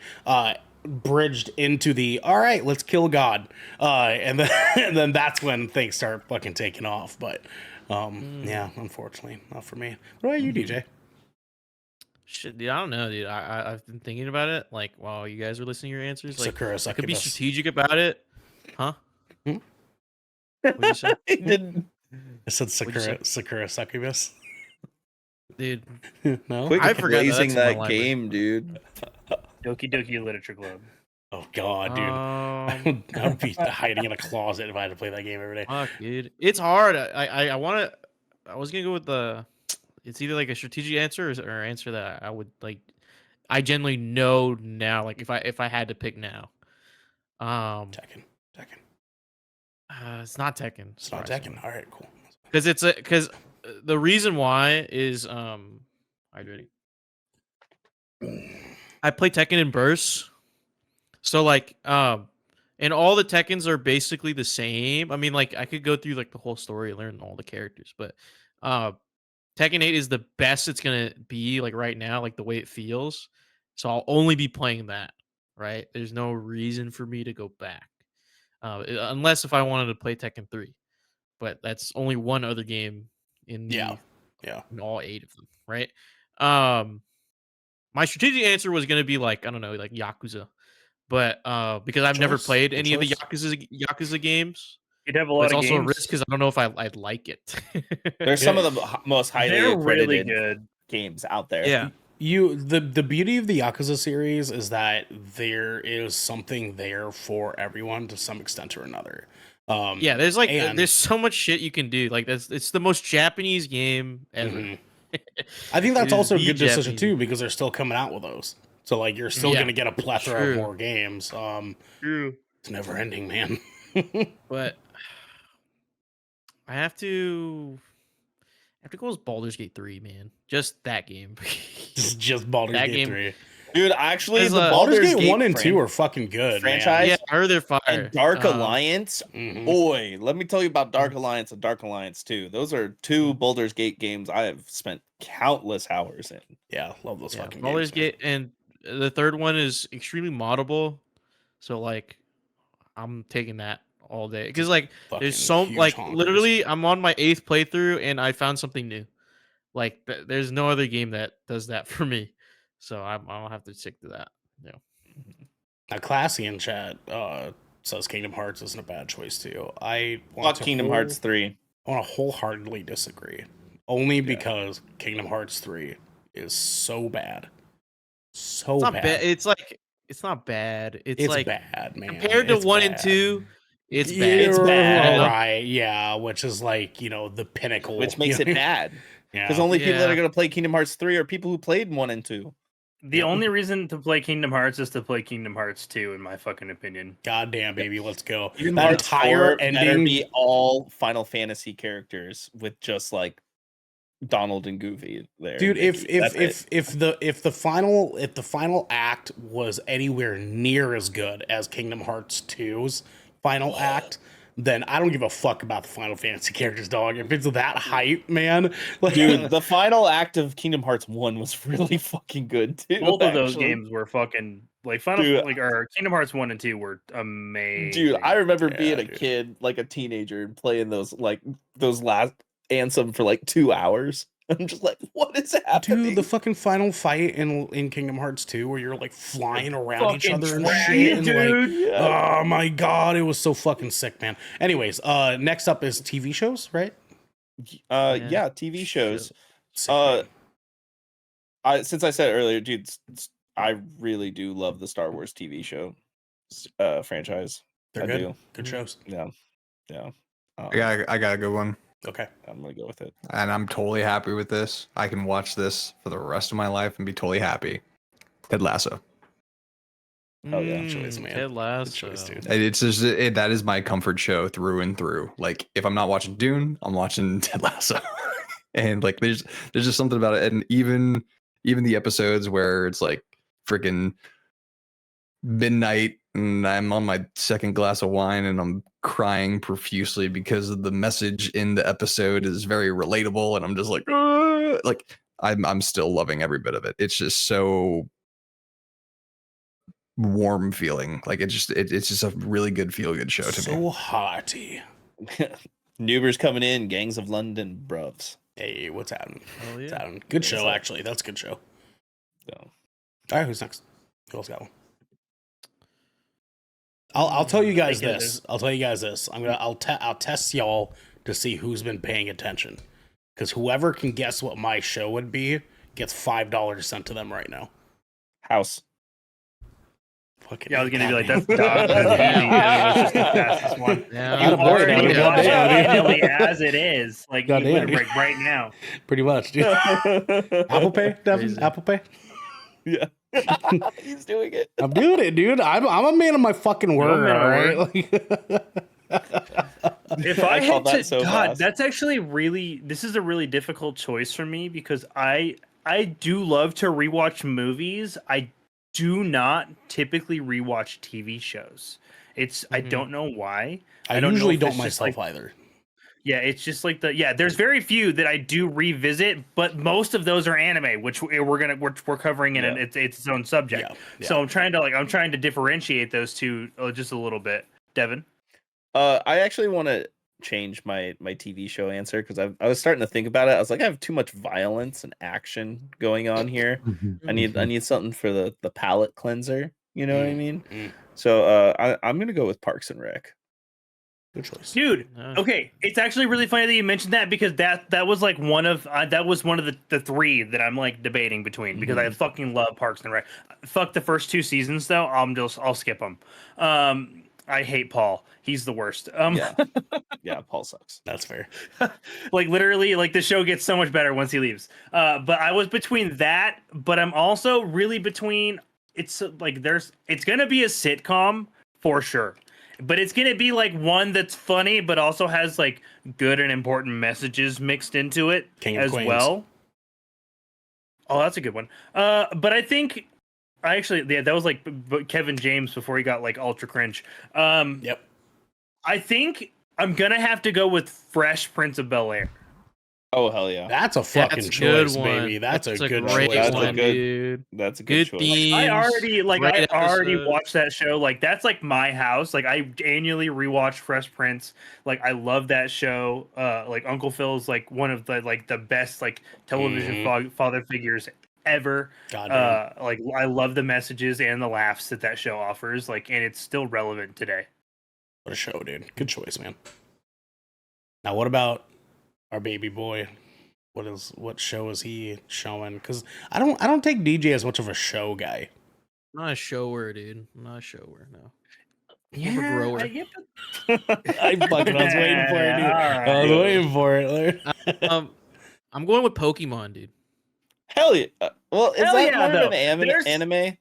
bridged into the, all right, let's kill God, and then and then that's when things start fucking taking off. But yeah, unfortunately not for me. What about you, DJ? shit, dude. I don't know, dude. I've been thinking about it. Like while you guys are listening to your answers, like Sakura I could be Succubus. strategic about it, huh? Hmm? What'd you say, He didn't. I said What'd you say? Sakura Succubus. dude? No. Quit I forgot glazing that's in my that library. game, dude. Doki Doki Literature Club. Oh god, dude. I would be hiding in a closet if I had to play that game every day. Fuck, dude. It's hard. I want to. I was gonna go with the. It's either like a strategic answer or answer that I would like. I generally know now. Like if I had to pick now. Tekken. It's not Tekken. It's not Tekken. All right, cool. Because the reason why is are you ready? I play Tekken in bursts. So like and all the Tekkens are basically the same. I mean, like I could go through like the whole story and learn all the characters, but Tekken 8 is the best it's gonna be like right now, like the way it feels. So I'll only be playing that, right? There's no reason for me to go back. Unless if I wanted to play Tekken 3. But that's only one other game in the in all 8 of them, right? My strategic answer was gonna be like, I don't know, like Yakuza. But because I've never played any of the Yakuza games, You'd have a but lot it's of also games. a risk because I don't know if I'd like it. There's some of the most highly They're really accredited good. games out there. Yeah. The beauty of the Yakuza series is that there is something there for everyone to some extent or another. Yeah, there's like there's so much shit you can do. Like it's the most Japanese game ever. I think that's It is also a the good decision Japanese too, because they're still coming out with those. So like you're still gonna get a plethora of True. more games. True. It's never ending, man. But I have to go with Baldur's Gate 3, man. Just that game. Just Baldur's That Gate game- 3. Dude, actually, There's the a- Baldur's Baldur's Gate 1 and fran- 2 are fucking good, franchise Yeah, I heard they're fire. and Dark Alliance. man. Mhm. Boy, let me tell you about Dark Alliance and Dark Alliance 2. Those are two Baldur's Gate games I have spent countless hours in. Yeah, love those Yeah, fucking Baldur's games. Gate, and the third one is extremely moddable. So like, I'm taking that all day because like Fucking there's so huge like honkers. literally I'm on my 8th playthrough and I found something new. Like there's no other game that does that for me. So I'll have to stick to that. Yeah. Now, Classy in chat says Kingdom Hearts isn't a bad choice too. I Fuck want to Kingdom Hearts 3. I want to wholeheartedly disagree. Only because Kingdom Hearts 3 is so bad. So It's not bad. bad. It's like it's not bad. It's like bad, man. compared to It's 1 and bad. 2, it's bad. It's bad. You know? Right, yeah, which is like, the pinnacle. Which makes it bad. Yeah. Because only people that Yeah. are going to play Kingdom Hearts 3 are people who played 1 and 2. The only reason to play Kingdom Hearts is to play Kingdom Hearts 2, in my fucking opinion. Goddamn, baby, let's go. Kingdom That Hearts entire 4 better ending. be all Final Fantasy characters with just like Donald and Goofy there. Dude, Mickey. if the final act was anywhere near as good as Kingdom Hearts 2's final act, then I don't give a fuck about the Final Fantasy characters, dog. If it's that hype, man, like, Dude, the final act of Kingdom Hearts 1 was really fucking good too. Both of those actually. games were fucking like Final Dude, or Kingdom Hearts 1 and 2 were amazing. Dude, I remember Yeah, being a dude. kid, like a teenager, and playing those last Ansem for like 2 hours. I'm just like, what is happening? dude, the fucking final fight in Kingdom Hearts 2 where you're like flying around each Fucking other and dragon, shit, and like, dude. Yeah. oh my god, it was so fucking sick, man. Anyways, next up is TV shows, right? Yeah, TV shows. Sick, man. Since I said earlier, dude, I really do love the Star Wars TV show franchise. They're I good. do. Good shows. Yeah. I got a good one, Okay. I'm gonna go with it. and I'm totally happy with this. I can watch this for the rest of my life and be totally happy. Ted Lasso. Oh, yeah. Good choice, man. Ted Lasso. Good choice, dude. And it's just that is my comfort show through and through. Like if I'm not watching Dune, I'm watching Ted Lasso, and like there's just something about it. And even the episodes where it's like freaking midnight and I'm on my second glass of wine and I'm crying profusely because the message in the episode is very relatable, and I'm just like, "Ah!" Like I'm still loving every bit of it. It's just so warm feeling. Like it's just a really good feel good show to me. So hearty. Newbers coming in, gangs of London, bruvs. Hey, what's happening? Oh, What's yeah. happening? Good What's show, up? actually. That's a good show. So, All right, who's next? Who else got one? I'll tell you guys Thank you, this. I'll tell you guys this. I'll test y'all to see who's been paying attention, because whoever can guess what my show would be gets $5 sent to them right now. House. Fucking Yeah, I was gonna be like, Batman. that's dog. That's easy. I mean, it's just the fastest one. Yeah, You I'm bored, already dude. watching Goddamn, dude. it as it is. Like, you Goddamn, would, dude. like right now. Pretty much, dude. Apple Pay, Devin. Crazy. Apple Pay. Yeah. He's doing it. I'm doing it, dude. I'm a man of my fucking word. man of All my right. If I I called had to, that so God, fast. that's actually really. This is a really difficult choice for me because I do love to rewatch movies. I do not typically rewatch TV shows. I Mhm. don't know why. I don't know usually if don't it's just, myself like, either. Yeah, it's just like there's very few that I do revisit, but most of those are anime, which we're covering in Yeah. it's its own subject. Yeah, So I'm trying to differentiate those two just a little bit. Devin, I actually want to change my TV show answer because I was starting to think about it. I was like, I have too much violence and action going on here. I need something for the palate cleanser. You know what I mean? Mm. So I'm gonna go with Parks and Rec. Good choice. dude. Nice. Okay, it's actually really funny that you mentioned that because that was like one of the three that I'm like debating between because I fucking love Parks and Rec. Fuck the first two seasons though. I'll skip them. I hate Paul. He's the worst. Yeah, yeah. Paul sucks. That's fair. Like literally, like the show gets so much better once he leaves. But I was between that, but I'm also really between. It's gonna be a sitcom for sure. But it's gonna be like one that's funny, but also has like good and important messages mixed into it King of as Queens. well. Oh, that's a good one. But I think I actually, yeah, that was like Kevin James before he got like ultra cringe. Yep. I think I'm gonna have to go with Fresh Prince of Bel-Air. Oh hell yeah, That's a fucking That's a good choice, one. baby. That's a good great choice. That's a one, good- dude. that's a good Good choice. themes. I already great episode. watched that show. Like that's like my house. Like I annually rewatch Fresh Prince. Like I love that show. Like Uncle Phil's like one of the best like television father figures ever. Goddamn. Like I love the messages and the laughs that show offers. Like and it's still relevant today. What a show, dude. Good choice, man. Now, what about our baby boy? What show is he showing? Because I don't take DJ as much of a show guy. I'm not a shower, dude. I'm not a shower. No. Yeah, grower. I get I was waiting for it, dude. Alright. I was waiting for it. I'm going with Pokemon, dude. Hell yeah. Well, is Hell that yeah, more though. of an There's- anime?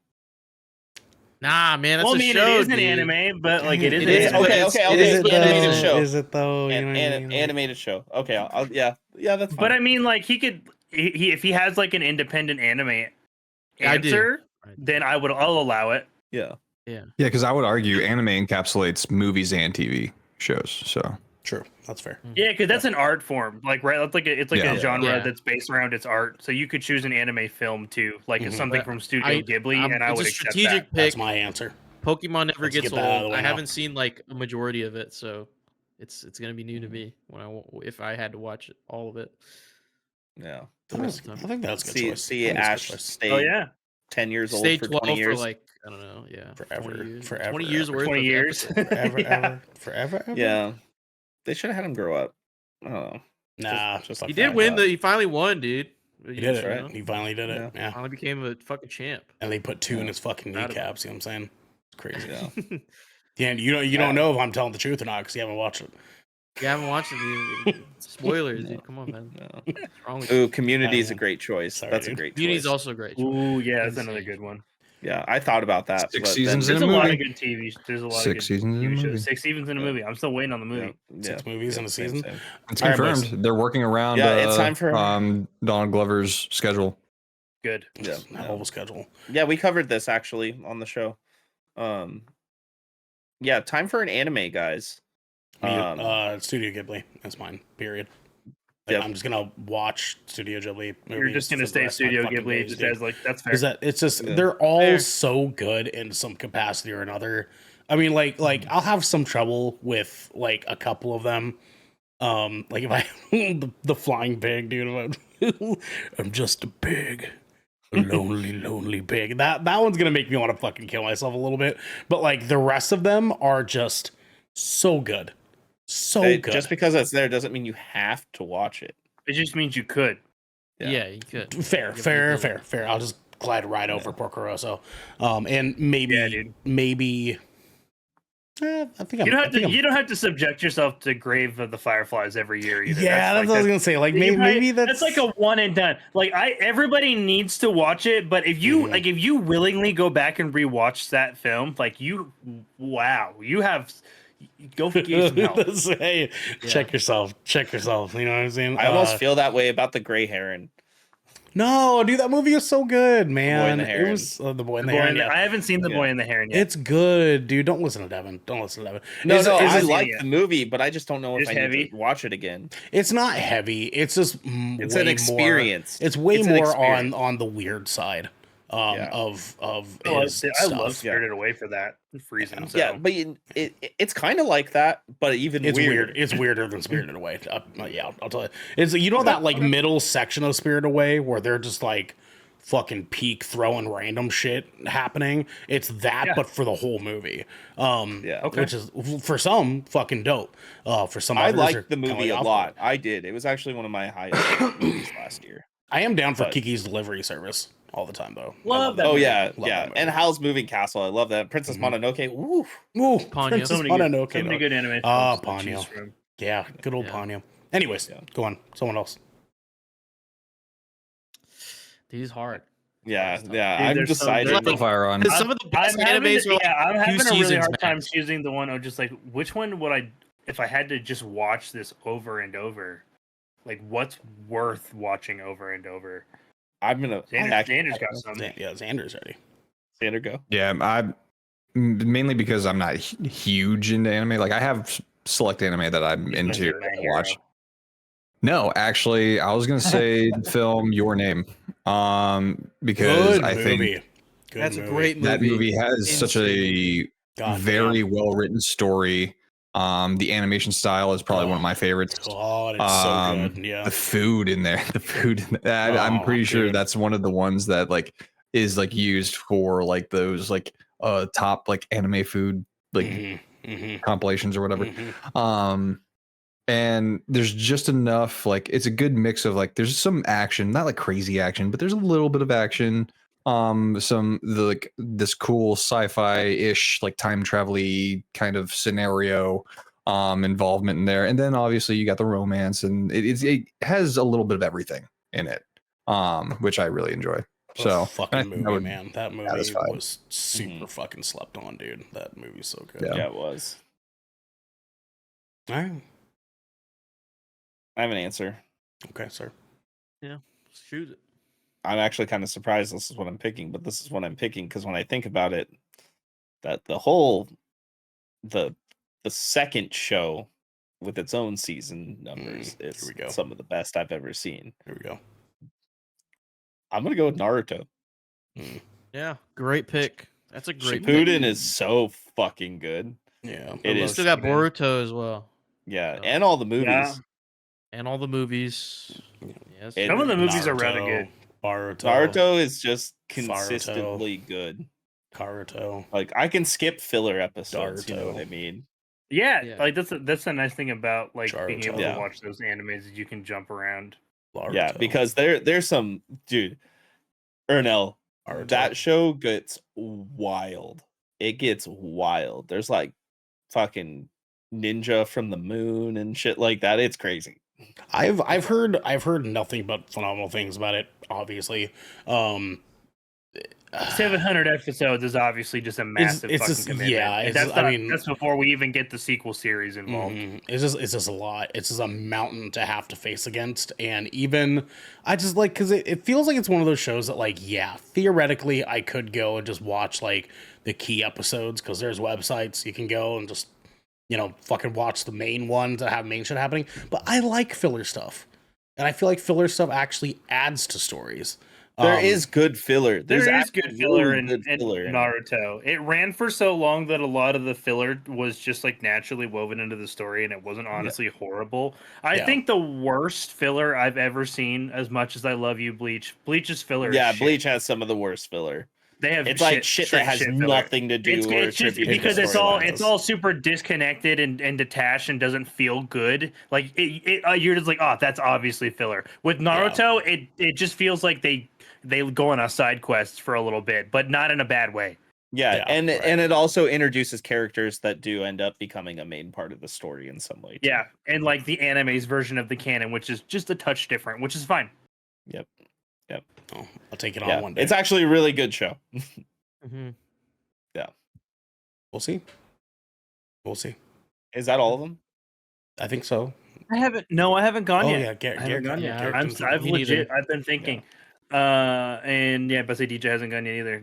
Nah, man, that's Well, I a mean, show, it is an dude. anime, but like it is It an is, anime. okay, but okay, it okay. is It's an an animated anime. show. Is it though? You know what I mean? Animated show. Okay, yeah, that's fine. But I mean, like he could, he if he has like an independent anime I do. answer, then I'll allow it. yeah. Yeah. Yeah, because I would argue anime encapsulates movies and TV shows. So True. That's fair. Yeah, because that's an art form, like right. That's like it's like Yeah. a genre Yeah. that's based around its art. So you could choose an anime film too, like it's Mhm. something But from Studio I- Ghibli, and I it's would a accept strategic that. pick. That's my answer. Pokemon never Let's gets get that out of old. the way I now. haven't seen like a majority of it, so it's gonna be new to me if I had to watch it, all of it. Yeah. the rest of the I time. think that's a good See, choice. see I think that's a Ash good choice. stay Oh yeah, 10 years old Stay for 12 20 years. for like I don't know, yeah, Forever. 20 years, Forever, 20 years ever. worth 20 of years. episodes. Forever, Yeah. forever. Yeah. They should have had him grow up. I don't know. Nah, Just fuck He that. did win. He finally won, dude. He did it. right. He finally did it. Yeah. Finally became a fucking champ. And they put 2 in Yeah. his fucking Proud of him. kneecaps. You know what I'm saying? It's crazy. Yeah. Yeah, and you don't know if I'm telling the truth or not because you haven't watched it. You haven't watched it, dude. Spoilers, No. dude. Come on, man. No. What's wrong with you? Ooh, Community is a man. great choice. Sorry, That's a dude. great Community's choice. also great. Ooh yeah, that's Insane. another good one. Yeah, I thought about that. 6 but seasons then, There's in a a lot movie. of good TV. There's a lot 6 of good seasons in a TV shows. movie. 6 seasons in a movie. I'm still waiting on the movie. Yeah, 6 movies in a same, season. same. It's All right, confirmed. boys. They're working around Yeah, it's time for- Donald Glover's schedule. Good. Yeah, Hell of a schedule. Yeah, we covered this actually on the show. Yeah, time for an anime, guys. Studio Ghibli. That's mine. Period. Like, Yep. I'm just gonna watch Studio Ghibli. You're just gonna stay Studio Ghibli just as like that's fair. Because that it's just Yeah. they're all Fair. so good in some capacity or another. I mean, like I'll have some trouble with like a couple of them. Like if I the flying pig, dude. I'm just a pig. A lonely pig. That one's gonna make me want to fucking kill myself a little bit. But like the rest of them are just so good. So good. Just because it's there doesn't mean you have to watch it. It just means you could. Yeah. Yeah, you could. Fair. Give it a go. I'll just glide right over Porco Rosso. And maybe, Yeah, dude. I think You don't have to subject yourself to Grave of the Fireflies every year either. Yeah, that's what I was gonna say. Like maybe that's like a one and done. Like everybody needs to watch it, but if you Mhm. if you willingly go back and rewatch that film, like you have go get some help. Hey, check yourself. You know what I'm saying? I almost feel that way about the Gray Heron. No, dude, that movie is so good, man. the It Heron. was the Boy in the Boy Heron. in the- Yeah. I haven't seen the Yeah. Boy in the Heron yet. It's good, dude. Don't listen to Devin. No, Is I it- like yeah. the movie, but I just don't know if It's I need heavy. to watch it again. It's not heavy. It's just It's way an experience. More, it's way It's an more experience. on the weird side Yeah. of Oh, his I love stuff. Spirited Away for that reason. So. Yeah, but it's kind of like that, but even It's weirder. weird. It's weirder than Spirited Away. Yeah, I'll tell you. It's that like middle section of Spirited Away where they're just like fucking peak throwing random shit happening. It's that, Yeah. but for the whole movie. Yeah. Okay. Which is for some fucking dope. For some, I others are liked the kinda movie like a off lot. it. I did. It was actually one of my highest movies last year. I am down for But- Kiki's Delivery Service all the time though. I Love that Oh movie. yeah, Love yeah. that movie. And Howl's Moving Castle. I love that. Princess Mononoke. Woo. Ooh, Ponyo. Princess So many good, Mononoke, so many though. good anime. Ah, films to Ponyo. choose from. Yeah, good old Yeah. Ponyo. Anyways, Yeah. go on. Someone else. Dude, it's hard. Yeah, yeah. Dude, I'm there's so deciding. many- Fire on. Because some of the best animes are like I'm having a really seasons hard time max. choosing the one of just like which one would I if I had to just watch this over and over, like what's worth watching over and over. I'm gonna. Xander's got some. Yeah, Xander's ready. Sander, go. Yeah, mainly because I'm not huge into anime. Like I have select anime that I'm He's into my and hero. watch. No, actually, I was gonna say the film Your Name, because Good I think movie. Good That's movie. a great that movie. movie has such a God very damn. well written story. The animation style is probably one of my favorites. God, it's so good. Yeah. The food in there, I'm Oh, pretty sure dude. that's one of the ones that like is like used for like those like top like anime food like compilations or whatever. And there's just enough like it's a good mix of like there's some action, not like crazy action, but there's a little bit of action. Some like this cool sci-fi-ish like time travel-y kind of scenario involvement in there, and then obviously you got the romance, and it has a little bit of everything in it, which I really enjoy. What a So fucking I think movie, man. That movie satisfy. was super fucking slept on, dude. That movie's so good. Yeah. Yeah, it was. All right. I have an answer. Okay, sir. Shoot it. I'm actually kind of surprised this is what I'm picking, but this is what I'm picking because when I think about it, that the second show with its own season numbers here is we go. some of the best I've ever seen. Here we go. I'm gonna go with Naruto. Yeah, great pick. That's a great pick. Shippuden is so fucking good. Yeah. It You is. still got Shippuden. Boruto as well, Yeah, So- and all the movies. Yeah. and all the movies. Yes, It- Some of the movies are rather Naruto, good. Boruto. Naruto is just Naruto. consistently good. Karuto. Like I can skip filler episodes. You know what Naruto. I mean? Yeah, Yeah. like that's a nice thing about like being able Yeah. to watch those animes is you can jump around. Yeah, Naruto. because there's some dude, Ernell. Naruto. That show gets wild. It gets wild. There's like fucking ninja from the moon and shit like that. It's crazy. I've heard nothing but phenomenal things about it. Obviously, 700 episodes is obviously just a massive it's fucking just- commitment. yeah, And it's- that's I not, mean- that's before we even get the sequel series involved. it's just a lot. It's just a mountain to have to face against, and even I just like because it feels like it's one of those shows that like theoretically I could go and just watch like the key episodes because there's websites you can go and just fucking watch the main ones that have main shit happening. But I like filler stuff, and I feel like filler stuff actually adds to stories. There is good filler. There's There is good filler in, good filler in in it. Naruto. It ran for so long that a lot of the filler was just like naturally woven into the story, and it wasn't honestly horrible. I Yeah. think the worst filler I've ever seen, as much as I love you, Bleach's filler. Yeah, is shit. Bleach has some of the worst filler. They have It's like shit that has filler. nothing to do It's or just attribute to the because storylines. it's all super disconnected and detached and doesn't feel good. Like you're just like, oh, that's obviously filler. With Naruto, it just feels like they go on a side quest for a little bit, but not in a bad way. Yeah, Yeah, and right. and it also introduces characters that do end up becoming a main part of the story in some way. too. Yeah, and like the anime's version of the canon, which is just a touch different, which is fine. Yep. Oh, I'll take it Yeah. on one day. It's actually a really good show. Mm-hmm. We'll see. We'll see. Is that all of them? I think so. I haven't gone Oh yet. yeah, Garrick. I haven't gone yet. Garrick I'm, didn't- I've me legit. neither. I've been thinking, and yeah, but say DJ hasn't gone yet either.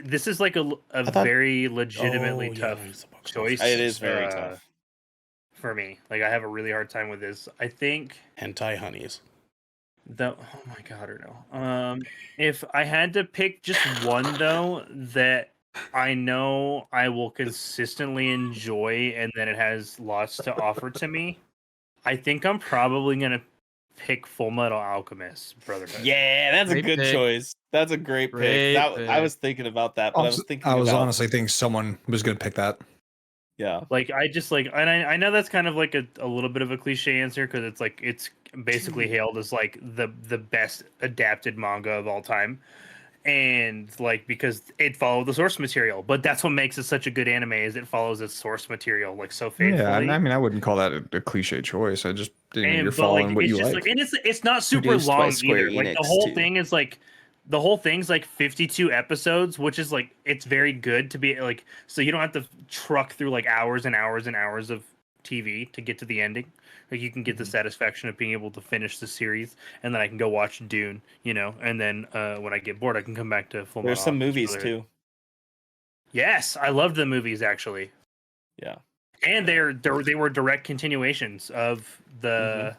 This is like a thought- very legitimately Oh, yeah, tough he's a box choice. It is very uh, tough. for me. Like I have a really hard time with this. I think Hentai honeys. oh my god, or no. If I had to pick just one though that I know I will consistently enjoy and that it has lots to offer to me, I think I'm probably gonna pick Full Metal Alchemist Brotherhood. Yeah, that's a Great good pick. choice. That's a great pick. Great I pick. was thinking about that, but I was thinking I was about, honestly thinking someone was going to pick that. yeah. Like I just like, and I know that's kind of like a little bit of a cliche answer because it's like it's basically hailed as like the best adapted manga of all time, and like because it followed the source material. But that's what makes it such a good anime is it follows its source material like so faithfully. Yeah, I mean, I wouldn't call that a cliche choice. I just you're But, following like, what it's you just like. and it's not super Produced by long Square either. Like the Enix, whole too. thing is like the whole thing's like 52 episodes, which is like it's very good to be like so you don't have to truck through like hours and hours and hours of TV to get to the ending. Like you can get the satisfaction of being able to finish the series, and then I can go watch Dune, and then when I get bored, I can come back to Full There's Metal some Alchemist movies Brotherhood. too. Yes, I loved the movies actually, Yeah. and they were direct continuations of the,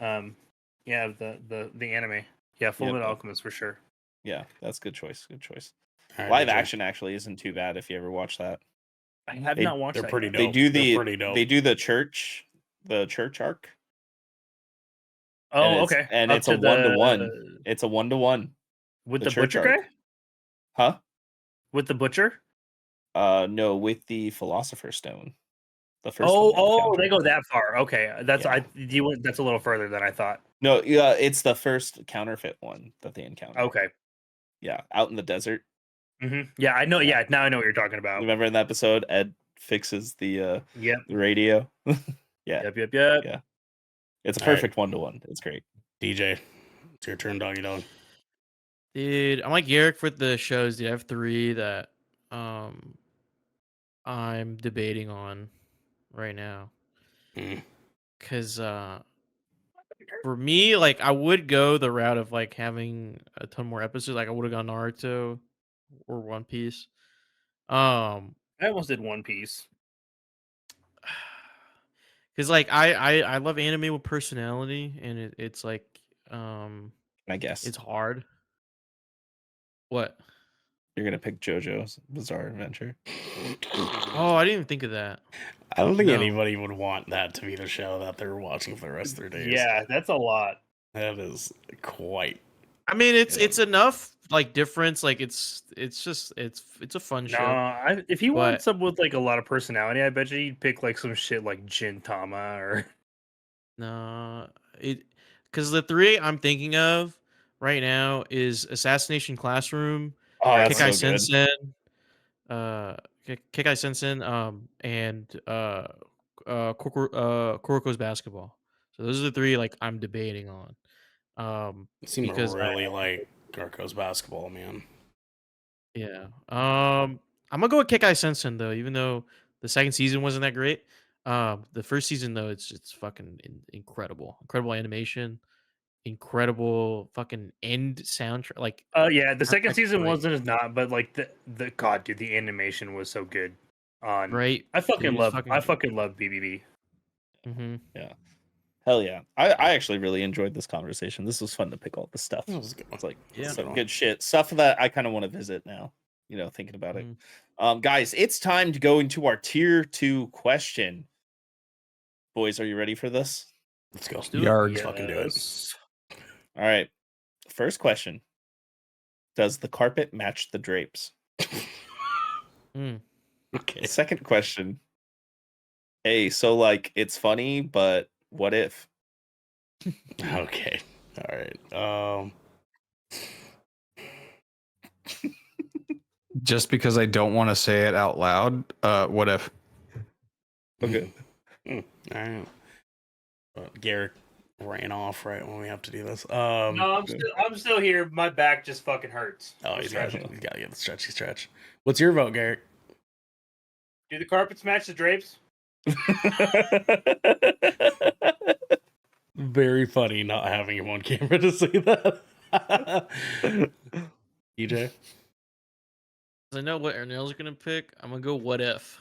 yeah, the anime. Yeah, Full Metal Alchemist for sure. Yeah, that's good choice. Good choice. All right, Live DJ. action actually isn't too bad if you ever watch that. I have They- not watched They're that pretty yet. dope. They do They're pretty dope. they do the church arc. Oh, and it's, okay. And Up it's a to the- 1-to-1. It's a 1-to-1. with the the church butcher arc. guy. Huh? With the butcher. No, with the Philosopher's Stone. The first. Oh, one encounter. they go that far. Okay, that's Yeah. that's a little further than I thought. No, yeah, it's the first counterfeit one that they encounter. Okay. Yeah, out in the desert. Yeah, I know. Yeah. Yeah, now I know what you're talking about. Remember in the episode, Ed fixes the Yep. the radio. Yeah, Yep. Yeah. It's a All right. perfect 1-to-1. It's great. DJ, it's your turn, doggy dog. Dude, I'm like Garrick for the shows. Dude, I have 3 that I'm debating on right now. Mm. Cause for me, like I would go the route of like having a ton more episodes. Like I would have gone Naruto or One Piece. I almost did One Piece. Cause like I love anime with personality, and it's like I guess it's hard. What? you're gonna pick JoJo's Bizarre Adventure. Oh, I didn't even think of that. I don't think No. anybody would want that to be the show that they're watching for the rest of their days. Yeah, that's a lot. That is quite. I mean, it's Yeah. enough like difference. Like it's a fun No, show. if you want But- someone with like a lot of personality, I bet you'd pick like some shit like Gintama or. No, because the 3 I'm thinking of right now is Assassination Classroom, Oh, that's Kekai so good. Sensen, Kekai Sensen, and Kuroko's Basketball. So those are the 3 like I'm debating on. It seemed Because really like Garco's Basketball, man. Yeah. I'm gonna go with Kekai Sensen though, even though the second season wasn't that great. The first season though, it's fucking incredible. Incredible animation, incredible fucking end soundtrack. Like Yeah, the second season like- wasn't as not, but like the God, dude, the animation was so good. On right. I fucking Dude, love fucking I good. fucking love BBB. Mm-hmm. Hell yeah. I actually really enjoyed this conversation. This was fun to pick all this stuff. That was good. It's like Yeah. some good shit. Stuff that I kind of want to visit now, thinking about it. Guys, it's time to go into our tier 2 question. Boys, are you ready for this? Let's go. do it. Yarg. Let's fucking do it. Yes. All right. First question. Does the carpet match the drapes? Mm. Okay. Second question. Hey, so like it's funny, but what if? Okay. All right. Just because I don't want to say it out loud. What if? Okay. All right. Garrick ran off right when we have to do this. No, I'm still here. My back just fucking hurts. Oh, he's got to get the stretchy stretch. What's your vote, Garrick? Do the carpets match the drapes? Very funny not having him on camera to say that. EJ? I know what Ernell's gonna pick. I'm gonna go what if.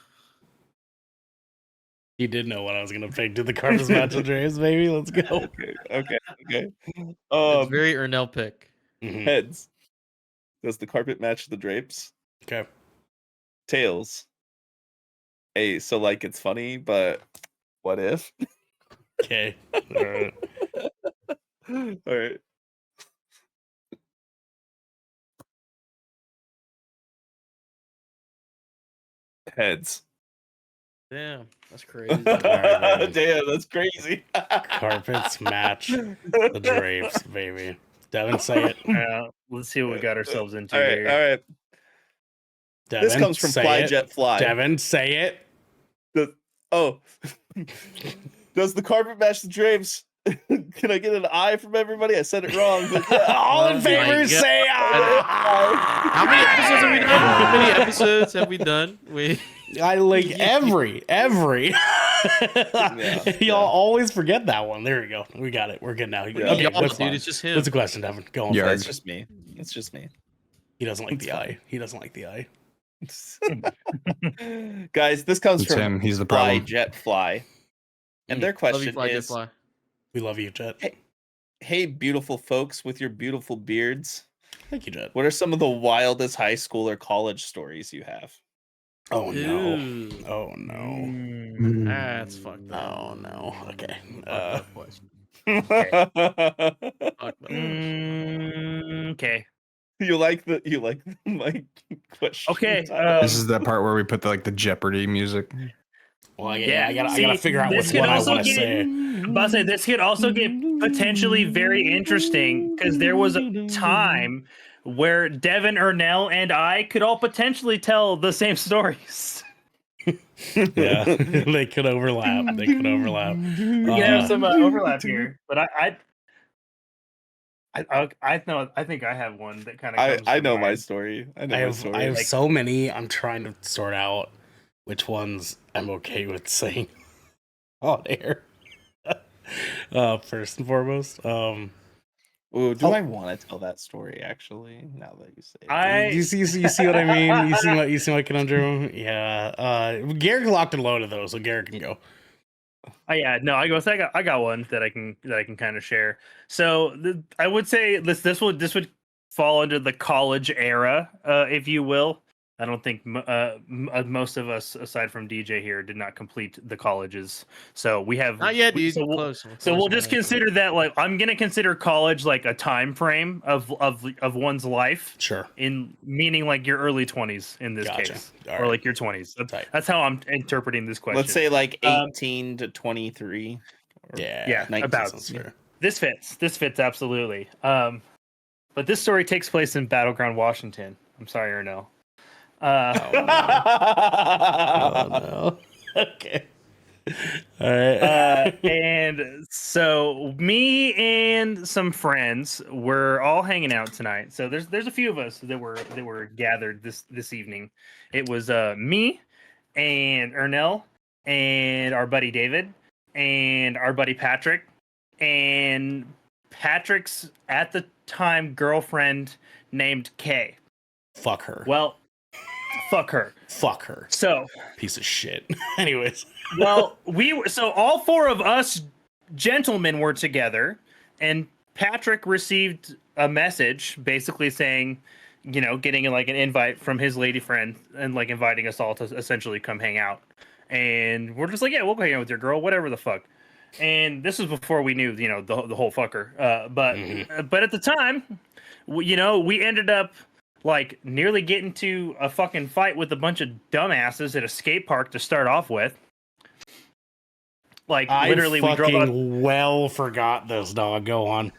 He did know what I was gonna pick. Did the carpets match the drapes, baby? Let's go. Okay. It's very Ernell pick. Mhm. Heads. Does the carpet match the drapes? Okay. Tails. Hey, so like it's funny, but what if? Okay. All right. All right. Heads. Damn, that's crazy. All right, baby. Damn, that's crazy. Carpets match the drapes, baby. Devin, say it. Yeah. Let's see what we got ourselves into All right, here. all right. Devin, This comes from say Fly it. Jet Fly. Devin, say it. Oh, does the carpet match the drapes? Can I get an eye from everybody? I said it wrong. But All in Oh favor, my say ah! How many episodes have we done? How many episodes have we done? I like every. Yeah. Y'all always forget that one. There we go. We got it. We're good now. Yeah. Okay, Y'all, what's, dude, it's just him. what's the question, Devin? Go on. Yeah, for It's it. just me. It's just me. He doesn't like It's the fine. eye. He doesn't like the eye. Guys, this comes It's from him. He's the Fly problem. Jet Fly. And their Love you, question fly, Jet is, fly. We love you, Jet. hey, beautiful folks with your beautiful beards, Thank you, Jet. what are some of the wildest high school or college stories you have? Oh no. Ooh, Oh no. that's fucked up. Oh no. Okay. Fucked up question. Fucked up. Okay. You like the my question? Okay, title? This is that part where we put the Jeopardy music. Well, Yeah, I gotta see, figure out this which could one I also want to get- say. I'm about to say this could also get potentially very interesting because there was a time where Devin, Ernell, and I could all potentially tell the same stories. Yeah, they could overlap. They could overlap. We can have some overlap here, but I know I think I have one that kind of. I know my story. I know I my have story. Like- so many. I'm trying to sort out which ones I'm okay with saying on air. First and foremost, Ooh, do I want to tell that story? Actually, now that you say it. you see what I mean? You see my conundrum? Yeah. Garrick locked and loaded though, so Garrick can go. Yeah, no, I got one that I can kind of share. So I would say this would fall under the college era, if you will. I don't think most of us, aside from DJ here, did not complete the colleges. So we have Not yet, dude. So Close. we'll just consider that like I'm gonna consider college like a time frame of one's life, Sure. in meaning like your early 20s in this Gotcha. case, All or right. like your 20s. Tight. That's how I'm interpreting this question. Let's say like Um, 18 to 23. or Yeah, 19 about- sounds fair. This fits absolutely. But this story takes place in Battleground, Washington. I'm sorry, Ernell. Oh no. Okay. All right. And so me and some friends were all hanging out tonight. So there's a few of us that were gathered this evening. It was me and Ernell and our buddy David and our buddy Patrick and Patrick's at the time girlfriend named Kay. Fuck her. Well, fuck her. Fuck her. So, Piece of shit. Anyways. well, so all four of us gentlemen were together, and Patrick received a message basically saying, getting like an invite from his lady friend and like inviting us all to essentially come hang out. And we're just like, yeah, we'll go hang out with your girl, whatever the fuck. And this was before we knew, the whole fucker. But at the time, we ended up like nearly getting to a fucking fight with a bunch of dumbasses at a skate park to start off with. Like literally, we drove up. well forgot this, dog. Go on.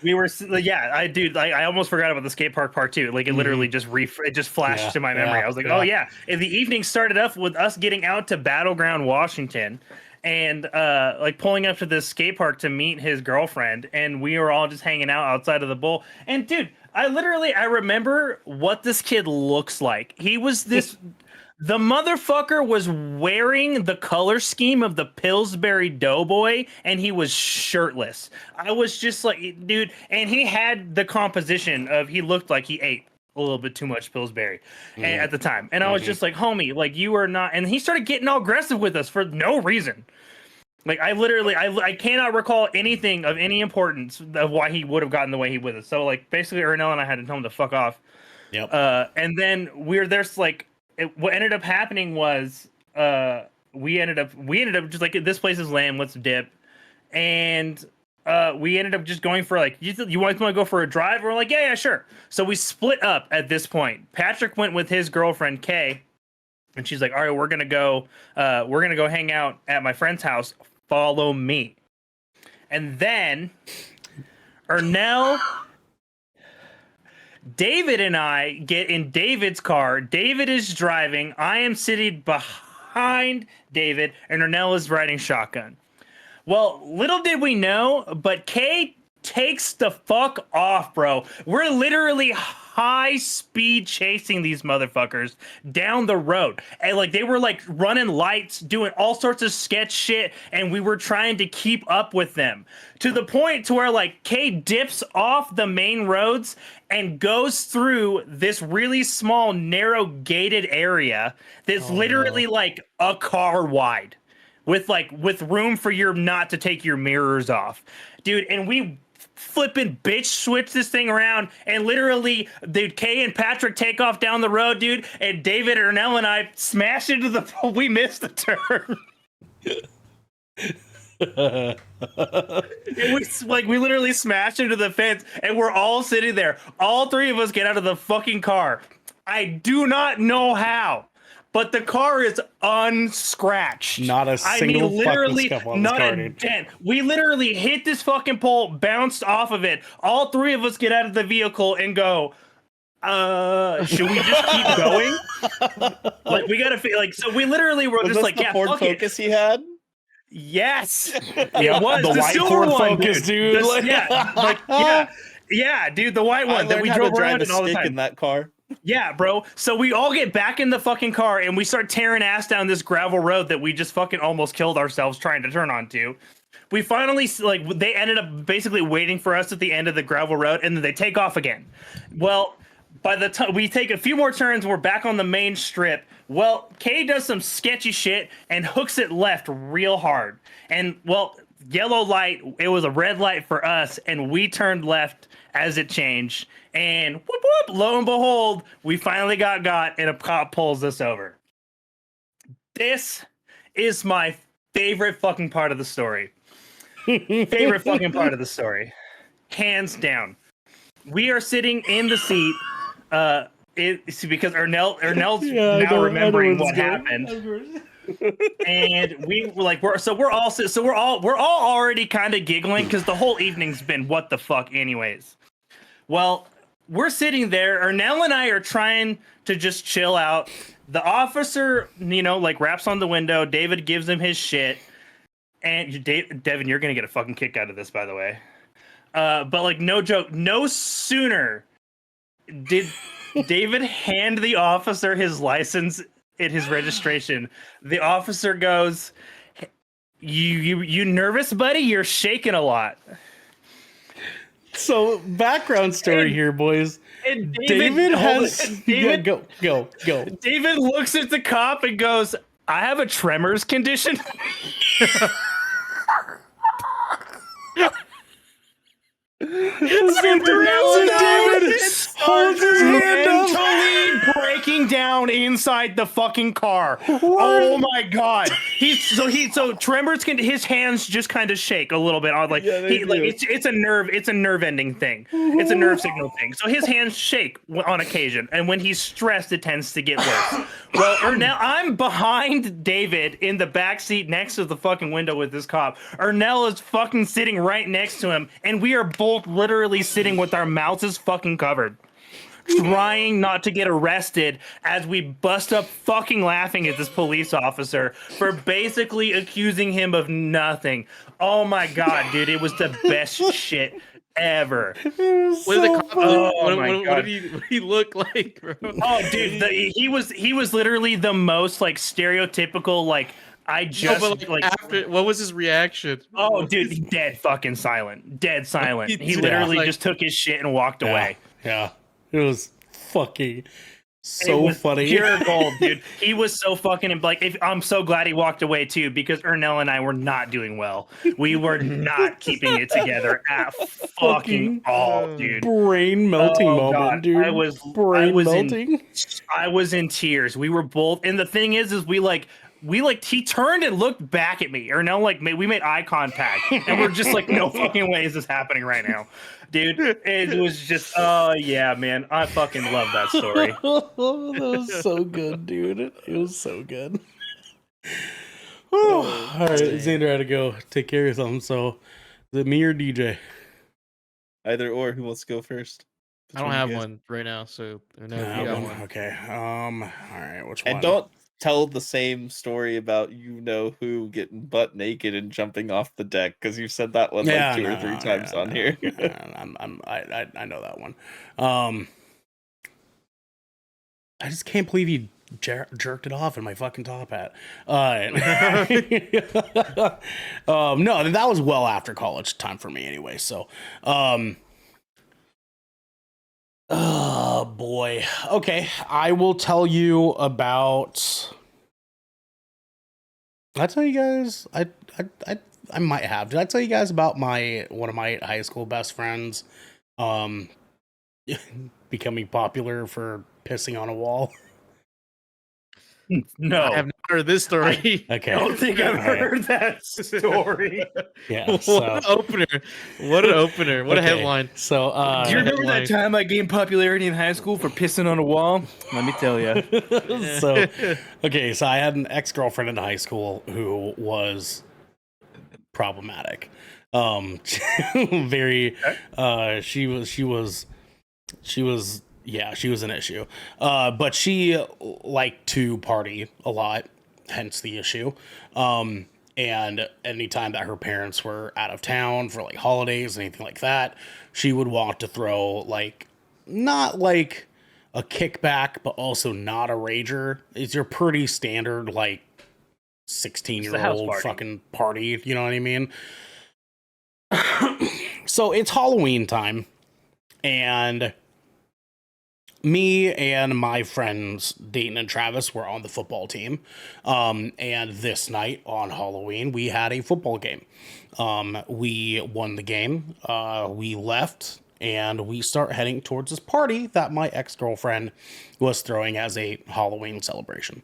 We were, yeah, I almost forgot about the skate park part too. Like it literally just it just flashed Yeah, to my memory. yeah, I was like, yeah. oh yeah. And the evening started off with us getting out to Battleground, Washington, and like pulling up to this skate park to meet his girlfriend, and we were all just hanging out outside of the bowl. And dude, I remember what this kid looks like. He was this. The motherfucker was wearing the color scheme of the Pillsbury Doughboy, and he was shirtless. I was just like, dude, and he had the composition of, he looked like he ate a little bit too much Pillsbury at the time. And I was just like, homie, like you are not, and he started getting all aggressive with us for no reason. Like I cannot recall anything of any importance of why he would have gotten the way he with us. So like basically Ernell and I had to tell him to fuck off. Yep. And then there's like, what ended up happening was we ended up just like, this place is lame, let's dip. And we ended up just going for like, you want to go for a drive? We're like, yeah, sure. So we split up at this point. Patrick went with his girlfriend Kay, and she's like, all right, we're gonna go hang out at my friend's house. Follow me. And then Ernell, David and I get in David's car. David is driving. I am sitting behind David, and Ernell is riding shotgun. Well, little did we know, but Kay takes the fuck off, bro. We're literally high speed chasing these motherfuckers down the road. And like they were like running lights, doing all sorts of sketch shit, and we were trying to keep up with them to the point to where like Kay dips off the main roads and goes through this really small, narrow gated area that's literally like a car wide with room for your not to take your mirrors off, dude. And we flipping bitch switch this thing around, and literally, dude, Kay and Patrick take off down the road, dude, and David, Ernell, and I smash into the. We missed the turn. We literally smashed into the fence, and we're all sitting there. All three of us get out of the fucking car. I do not know how, but the car is unscratched. Not a single literally, fucking scuff on this not car, a dude. dent. We literally hit this fucking pole, bounced off of it. All three of us get out of the vehicle and go, should we just keep going? Like, we gotta feel like, so we literally were Was just this like, the yeah, Ford fuck it. Focus he had? Yes, Yep, it was the the white silver Ford one, Focus, dude. The- yeah, dude, the white I one that learned we how to drove drive around a in all the stick time. in that car. Yeah, bro. So we all get back in the fucking car and we start tearing ass down this gravel road that we just fucking almost killed ourselves trying to turn onto. We finally, like, they ended up basically waiting for us at the end of the gravel road, and then they take off again. Well, by the time we take a few more turns, we're back on the main strip. Well, Kay does some sketchy shit and hooks it left real hard. And, well, yellow light, it was a red light for us, and we turned left as it changed. And whoop, whoop, lo and behold, we finally got, and a cop pulls us over. This is my favorite fucking part of the story. Favorite fucking part of the story. Hands down. We are sitting in the seat. It's because Ernell's now remembering what happened. And we were like, we're all already kind of giggling because the whole evening's been what the fuck anyways. Well, we're sitting there. Ernell and I are trying to just chill out. The officer, like raps on the window. David gives him his shit. And Devin, you're gonna get a fucking kick out of this, by the way. But like, no joke. No sooner did David hand the officer his license and his registration, the officer goes, "You nervous, buddy? You're shaking a lot." So, background story here, boys. And David has David, go. David looks at the cop and goes, "I have a tremors condition." David holds his hand up. mentally breaking down inside the fucking car. Oh my god! So tremors can, his hands just kind of shake a little bit. Like it's a nerve ending thing. It's a nerve signal thing. So his hands shake on occasion, and when he's stressed, it tends to get worse. Well, now I'm behind David in the back seat next to the fucking window with this cop. Ernell is fucking sitting right next to him, and we are both literally sitting with our mouths fucking covered, trying not to get arrested as we bust up fucking laughing at this police officer for basically accusing him of nothing. Oh my god, dude, it was the best shit ever. What did the cop? What did he look like, bro? Oh, dude, he was literally the most like stereotypical like. I just after, what was his reaction? Oh, dude, he dead fucking silent. Dead silent. He literally just took his shit and walked away. Yeah. It was fucking so funny. Pure gold, dude. He was so fucking like. I'm so glad he walked away too, because Ernell and I were not doing well. We were not keeping it together at fucking all, dude. Brain melting moment, dude. I was melting. I was in tears. We were both, and the thing is he turned and looked back at me, or no, like we made eye contact, and we're just like, no fucking way is this happening right now, dude. It was just, oh yeah, man, I fucking love that story. That was so good, dude. It was so good. All right, Xander had to go take care of something. So, is it me or DJ? Either or. Who wants to go first? I don't have one right now, so I know if you got one. Okay. All right. Which one? And don't tell the same story about who getting butt naked and jumping off the deck, because you've said that one two or three times on here. I know that one. I just can't believe you jerked it off in my fucking top hat. No, that was well after college time for me anyway. So, oh boy. Okay, I will tell you about. Did I tell you guys? I might have. Did I tell you guys about one of my high school best friends, becoming popular for pissing on a wall? No, I have not heard this story. Okay. I don't think I've heard that story. Yeah. What So, an opener! What an opener! What a okay, headline! So, Do you remember that time I gained popularity in high school for pissing on a wall? Let me tell you. so okay, so I had an ex-girlfriend in high school who was problematic. Very she was an issue. But she liked to party a lot, hence the issue. And anytime that her parents were out of town for like holidays, anything like that, she would want to throw like, not like a kickback, but also not a rager. It's your pretty standard like 16-year-old party. fucking party. You know what I mean? So it's Halloween time, and me and my friends Dayton and Travis were on the football team, and this night on Halloween we had a football game. We won the game. We left and we start heading towards this party that my ex-girlfriend was throwing as a Halloween celebration.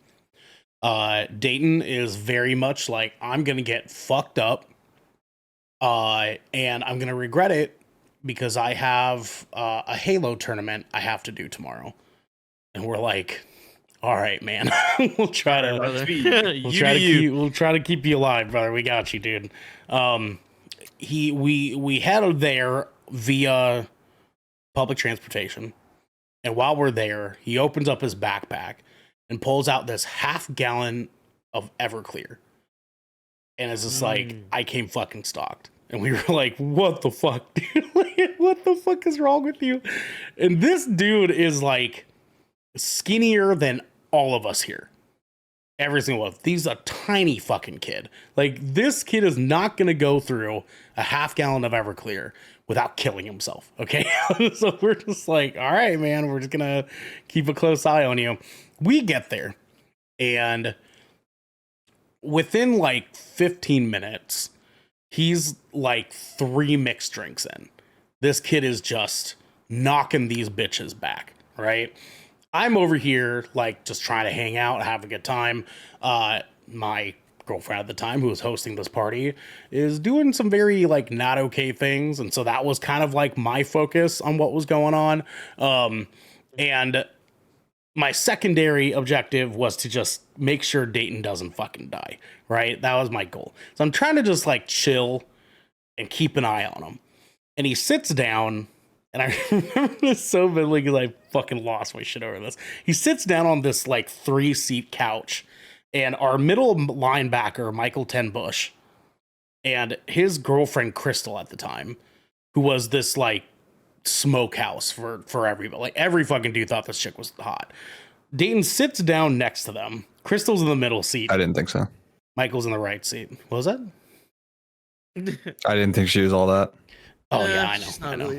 Dayton is very much like, I'm gonna get fucked up, and I'm gonna regret it because I have a Halo tournament I have to do tomorrow. And we're like, all right, man, we'll try to we'll try to keep you alive, brother. We got you, dude. We headed there via public transportation, and while we're there, he opens up his backpack and pulls out this half-gallon of Everclear, and it's just like, I came fucking stocked. And we were like, what the fuck, dude? What the fuck is wrong with you? And this dude is like skinnier than all of us here. Every single one. He's a tiny fucking kid. Like, this kid is not going to go through a half-gallon of Everclear without killing himself, okay? So we're just like, all right, man, we're just going to keep a close eye on you. We get there, and within like 15 minutes, he's like 3 mixed drinks in. This kid is just knocking these bitches back, right? I'm over here like just trying to hang out, have a good time. My girlfriend at the time, who was hosting this party, is doing some very like not okay things, and so that was kind of like my focus on what was going on. And my secondary objective was to just make sure Dayton doesn't fucking die, right? That was my goal. So I'm trying to just like chill and keep an eye on him. And he sits down, and I remember this so vividly because I fucking lost my shit over this. He sits down on this like 3-seat couch, and our middle linebacker, Michael Ten Bush, and his girlfriend, Crystal, at the time, who was this like smokehouse for everybody. Like, every fucking dude thought this chick was hot. Dayton sits down next to them. Crystal's in the middle seat. I didn't think so. Michael's in the right seat. What was that? I didn't think she was all that. Oh yeah, I she's know. not really.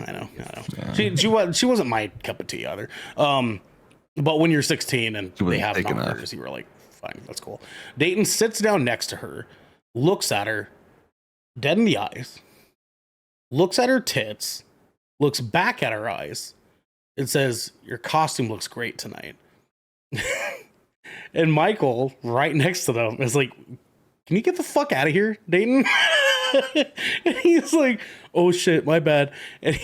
Yeah. She wasn't my cup of tea either. But when you're 16 and She they wasn't have thick enough. knockers, you were like, fine, that's cool. Dayton sits down next to her, looks at her, dead in the eyes, looks at her tits, looks back at her eyes, and says, "Your costume looks great tonight." And Michael, right next to them, is like, "Can you get the fuck out of here, Dayton?" And he's like, "Oh shit, my bad." And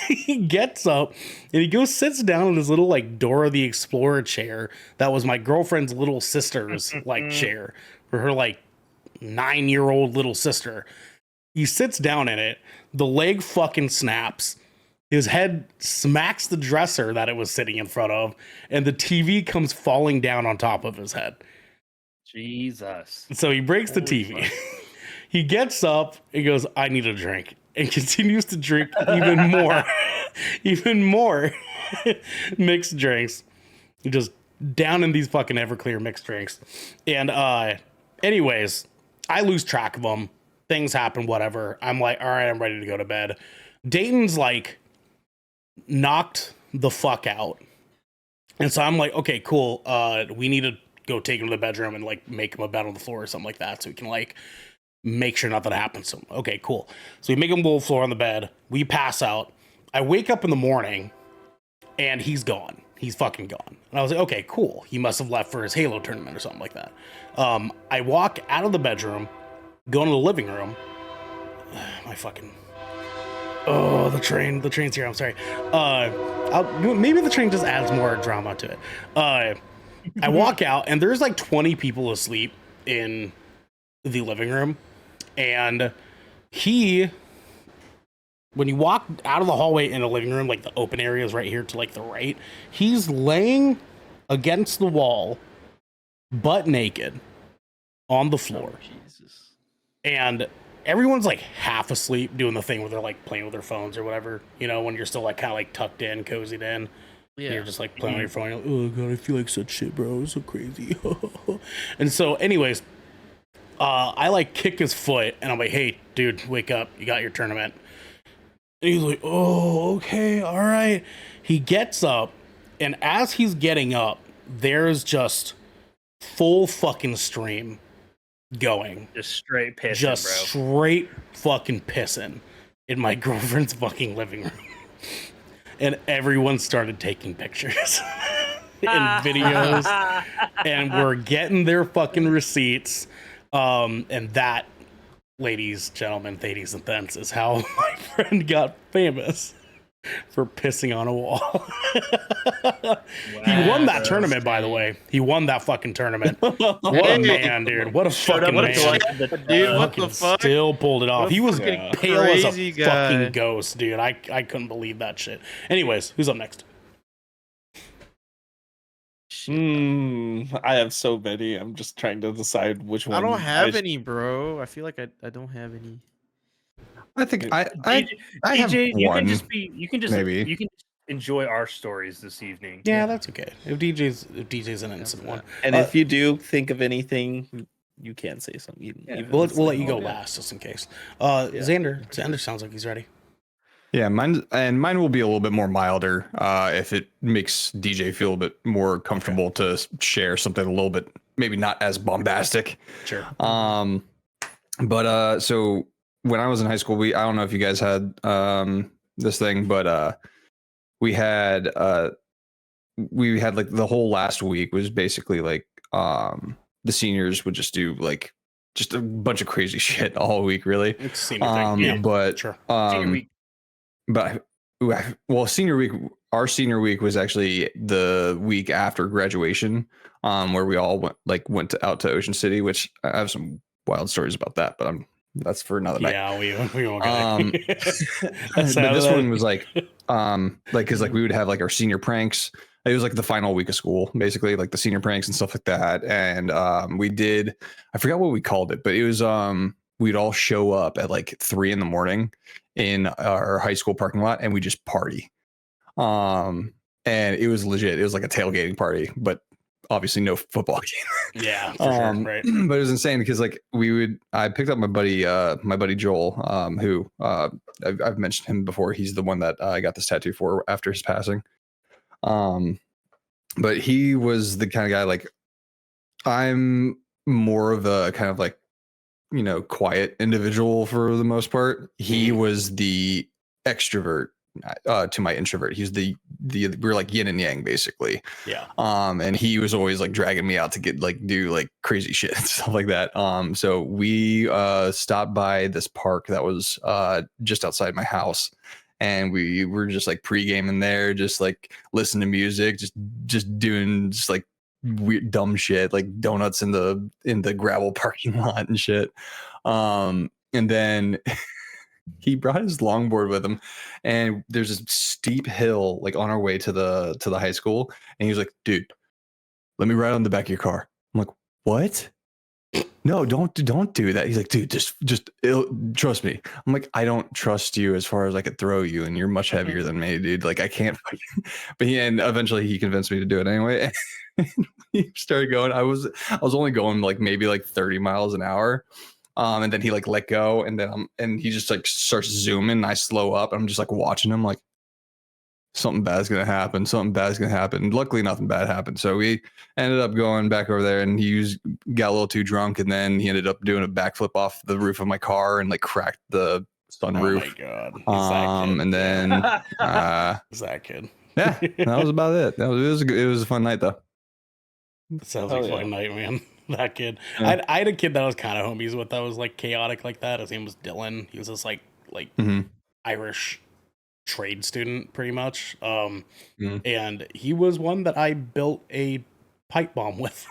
he gets up and he goes, sits down in his little like Dora the Explorer chair that was my girlfriend's little sister's like chair for her like 9-year-old little sister. He sits down in it, the leg fucking snaps, his head smacks the dresser that it was sitting in front of, and the TV comes falling down on top of his head. Jesus. So he breaks the TV. He gets up and goes, "I need a drink," and continues to drink even more, even more mixed drinks. He just down in these fucking Everclear mixed drinks. And anyways, I lose track of them. Things happen, whatever. I'm like, all right, I'm ready to go to bed. Dayton's like knocked the fuck out. And so I'm like, okay, cool. We need to go take him to the bedroom and like make him a bed on the floor or something like that so we can like make sure nothing happens to him. Okay, cool. So we make him go to the floor on the bed. We pass out. I wake up in the morning and he's gone. He's fucking gone. And I was like, okay, cool. He must have left for his Halo tournament or something like that. I walk out of the bedroom, go into the living room. My fucking... Oh, the train's here. I'm sorry. Maybe the train just adds more drama to it. I walk out and there's like 20 people asleep in the living room. And when you walk out of the hallway in the living room, like the open area is right here to like the right, he's laying against the wall, butt naked on the floor. Oh, Jesus. And everyone's like half asleep doing the thing where they're like playing with their phones or whatever, you know, when you're still like kind of like tucked in, cozied in. Yeah. You're just like playing on your phone. You're like, oh god, I feel like such shit, bro. It's so crazy. And so anyways, I like kick his foot and I'm like, hey dude, wake up, you got your tournament. And he's like, oh, okay, all right. He gets up, and as he's getting up, there's just full fucking stream going. Just straight pissing, just bro. Straight fucking pissing in my girlfriend's fucking living room. And everyone started taking pictures and videos, and we're getting their fucking receipts. And that, ladies, gentlemen, thadies, and thents, is how my friend got famous for pissing on a wall. Wow, he won that tournament, by the way. He won that fucking tournament. What a man, dude. What a fucking man. Dude, what the fuck? Still pulled it off. He was fucking pale as a crazy guy. fucking ghost, dude. I couldn't believe that shit. Anyways, who's up next? I have so many. I'm just trying to decide which one. I don't have any, bro. I feel like I don't have any. I think I have DJ, you one. can just be. You can just maybe. You can enjoy our stories this evening. Yeah, that's okay. If DJ's an innocent one. And if you do think of anything, you can say something. Even We'll let you go last, just in case. Xander sounds like he's ready. Yeah, mine will be a little bit more milder if it makes DJ feel a bit more comfortable to share something a little bit maybe not as bombastic. Sure. But so when I was in high school, I don't know if you guys had this thing, but we had like the whole last week was basically like the seniors would just do like just a bunch of crazy shit all week, really. It's senior thing. Yeah, but sure. Senior week. But senior week, our senior week was actually the week after graduation, where we all went out to Ocean City, which I have some wild stories about that, but that's for another night. Yeah, we won't go. But this one was because we would have like our senior pranks. It was like the final week of school, basically, like the senior pranks and stuff like that. And we did, I forgot what we called it, but it was we'd all show up at like 3 a.m. in our high school parking lot, and we just party. And it was legit. It was like a tailgating party, but obviously no football game. Yeah, for sure, right. But it was insane because like I picked up my buddy Joel, who I've mentioned him before. He's the one that I got this tattoo for after his passing. But he was the kind of guy, like, I'm more of a kind of like, quiet individual for the most part. He was the extrovert to my introvert. He's the we're like yin and yang, basically. Yeah. And he was always like dragging me out to do like crazy shit and stuff like that. So we stopped by this park that was just outside my house, and we were just like pre-gaming there, just like listening to music, just doing just like weird dumb shit, like donuts in the gravel parking lot and shit. And then he brought his longboard with him, and there's this steep hill like on our way to the high school, and he was like, dude, let me ride on the back of your car. I'm like, what? no, don't do that. He's like, dude, just trust me. I'm like, I don't trust you as far as I could throw you, and you're much heavier than me, dude. Like, I can't fight you. But and eventually he convinced me to do it anyway. He started going. I was only going like maybe like 30 miles an hour. And then he like let go, and then and he just like starts zooming, and I slow up. I'm just like watching him, like something bad's gonna happen. Something bad's gonna happen. Luckily, nothing bad happened. So we ended up going back over there, and got a little too drunk, and then he ended up doing a backflip off the roof of my car and like cracked the sunroof. Oh my god! He's that kid. And then He's that kid. yeah, that was about it. It was a fun night though. Sounds like a fun night, man. That kid. Yeah. I had a kid that I was kind of homies with that was like chaotic like that. His name was Dylan. He was this like Irish trade student, pretty much. And he was one that I built a pipe bomb with.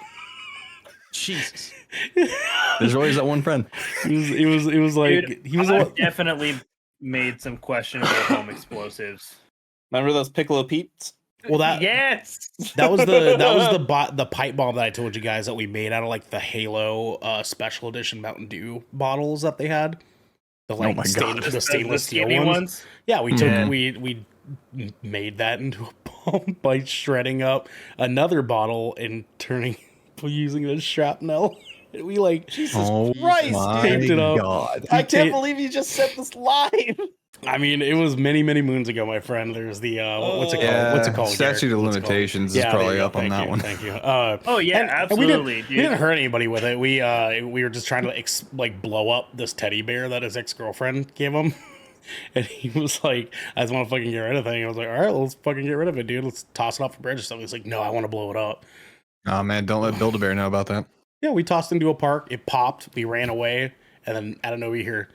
Jesus. There's always that one friend. It was like Dude, he was I've definitely made some questionable home explosives. Remember those Piccolo Peeps? well that Yes. that was the pipe bomb that I told you guys that we made out of like the Halo special edition Mountain Dew bottles that they had. The Oh my God. the stainless steel skinny ones. Yeah, we took Yeah. we made that into a bomb by shredding up another bottle and using it as shrapnel. We like Oh Christ, my taped it up. god! I can't believe you just said this live. I mean, it was many moons ago, my friend. There's the what's it called? Yeah, What's it called? statute Garrett? of What's it called? limitations is Yeah, there probably you go. up on Thank that you, one. Thank you. Oh yeah, and absolutely. we didn't hurt anybody with it. We were just trying to like blow up this teddy bear that his ex-girlfriend gave him. And he was like, I just want to fucking get rid of the thing. I was like, all right, let's fucking get rid of it, dude. Let's toss it off the bridge or something. He's like, no, I want to blow it up. Oh man, don't let Build-A-Bear know about that. Yeah, we tossed into a park. It popped. We ran away. And then out of nowhere, you hear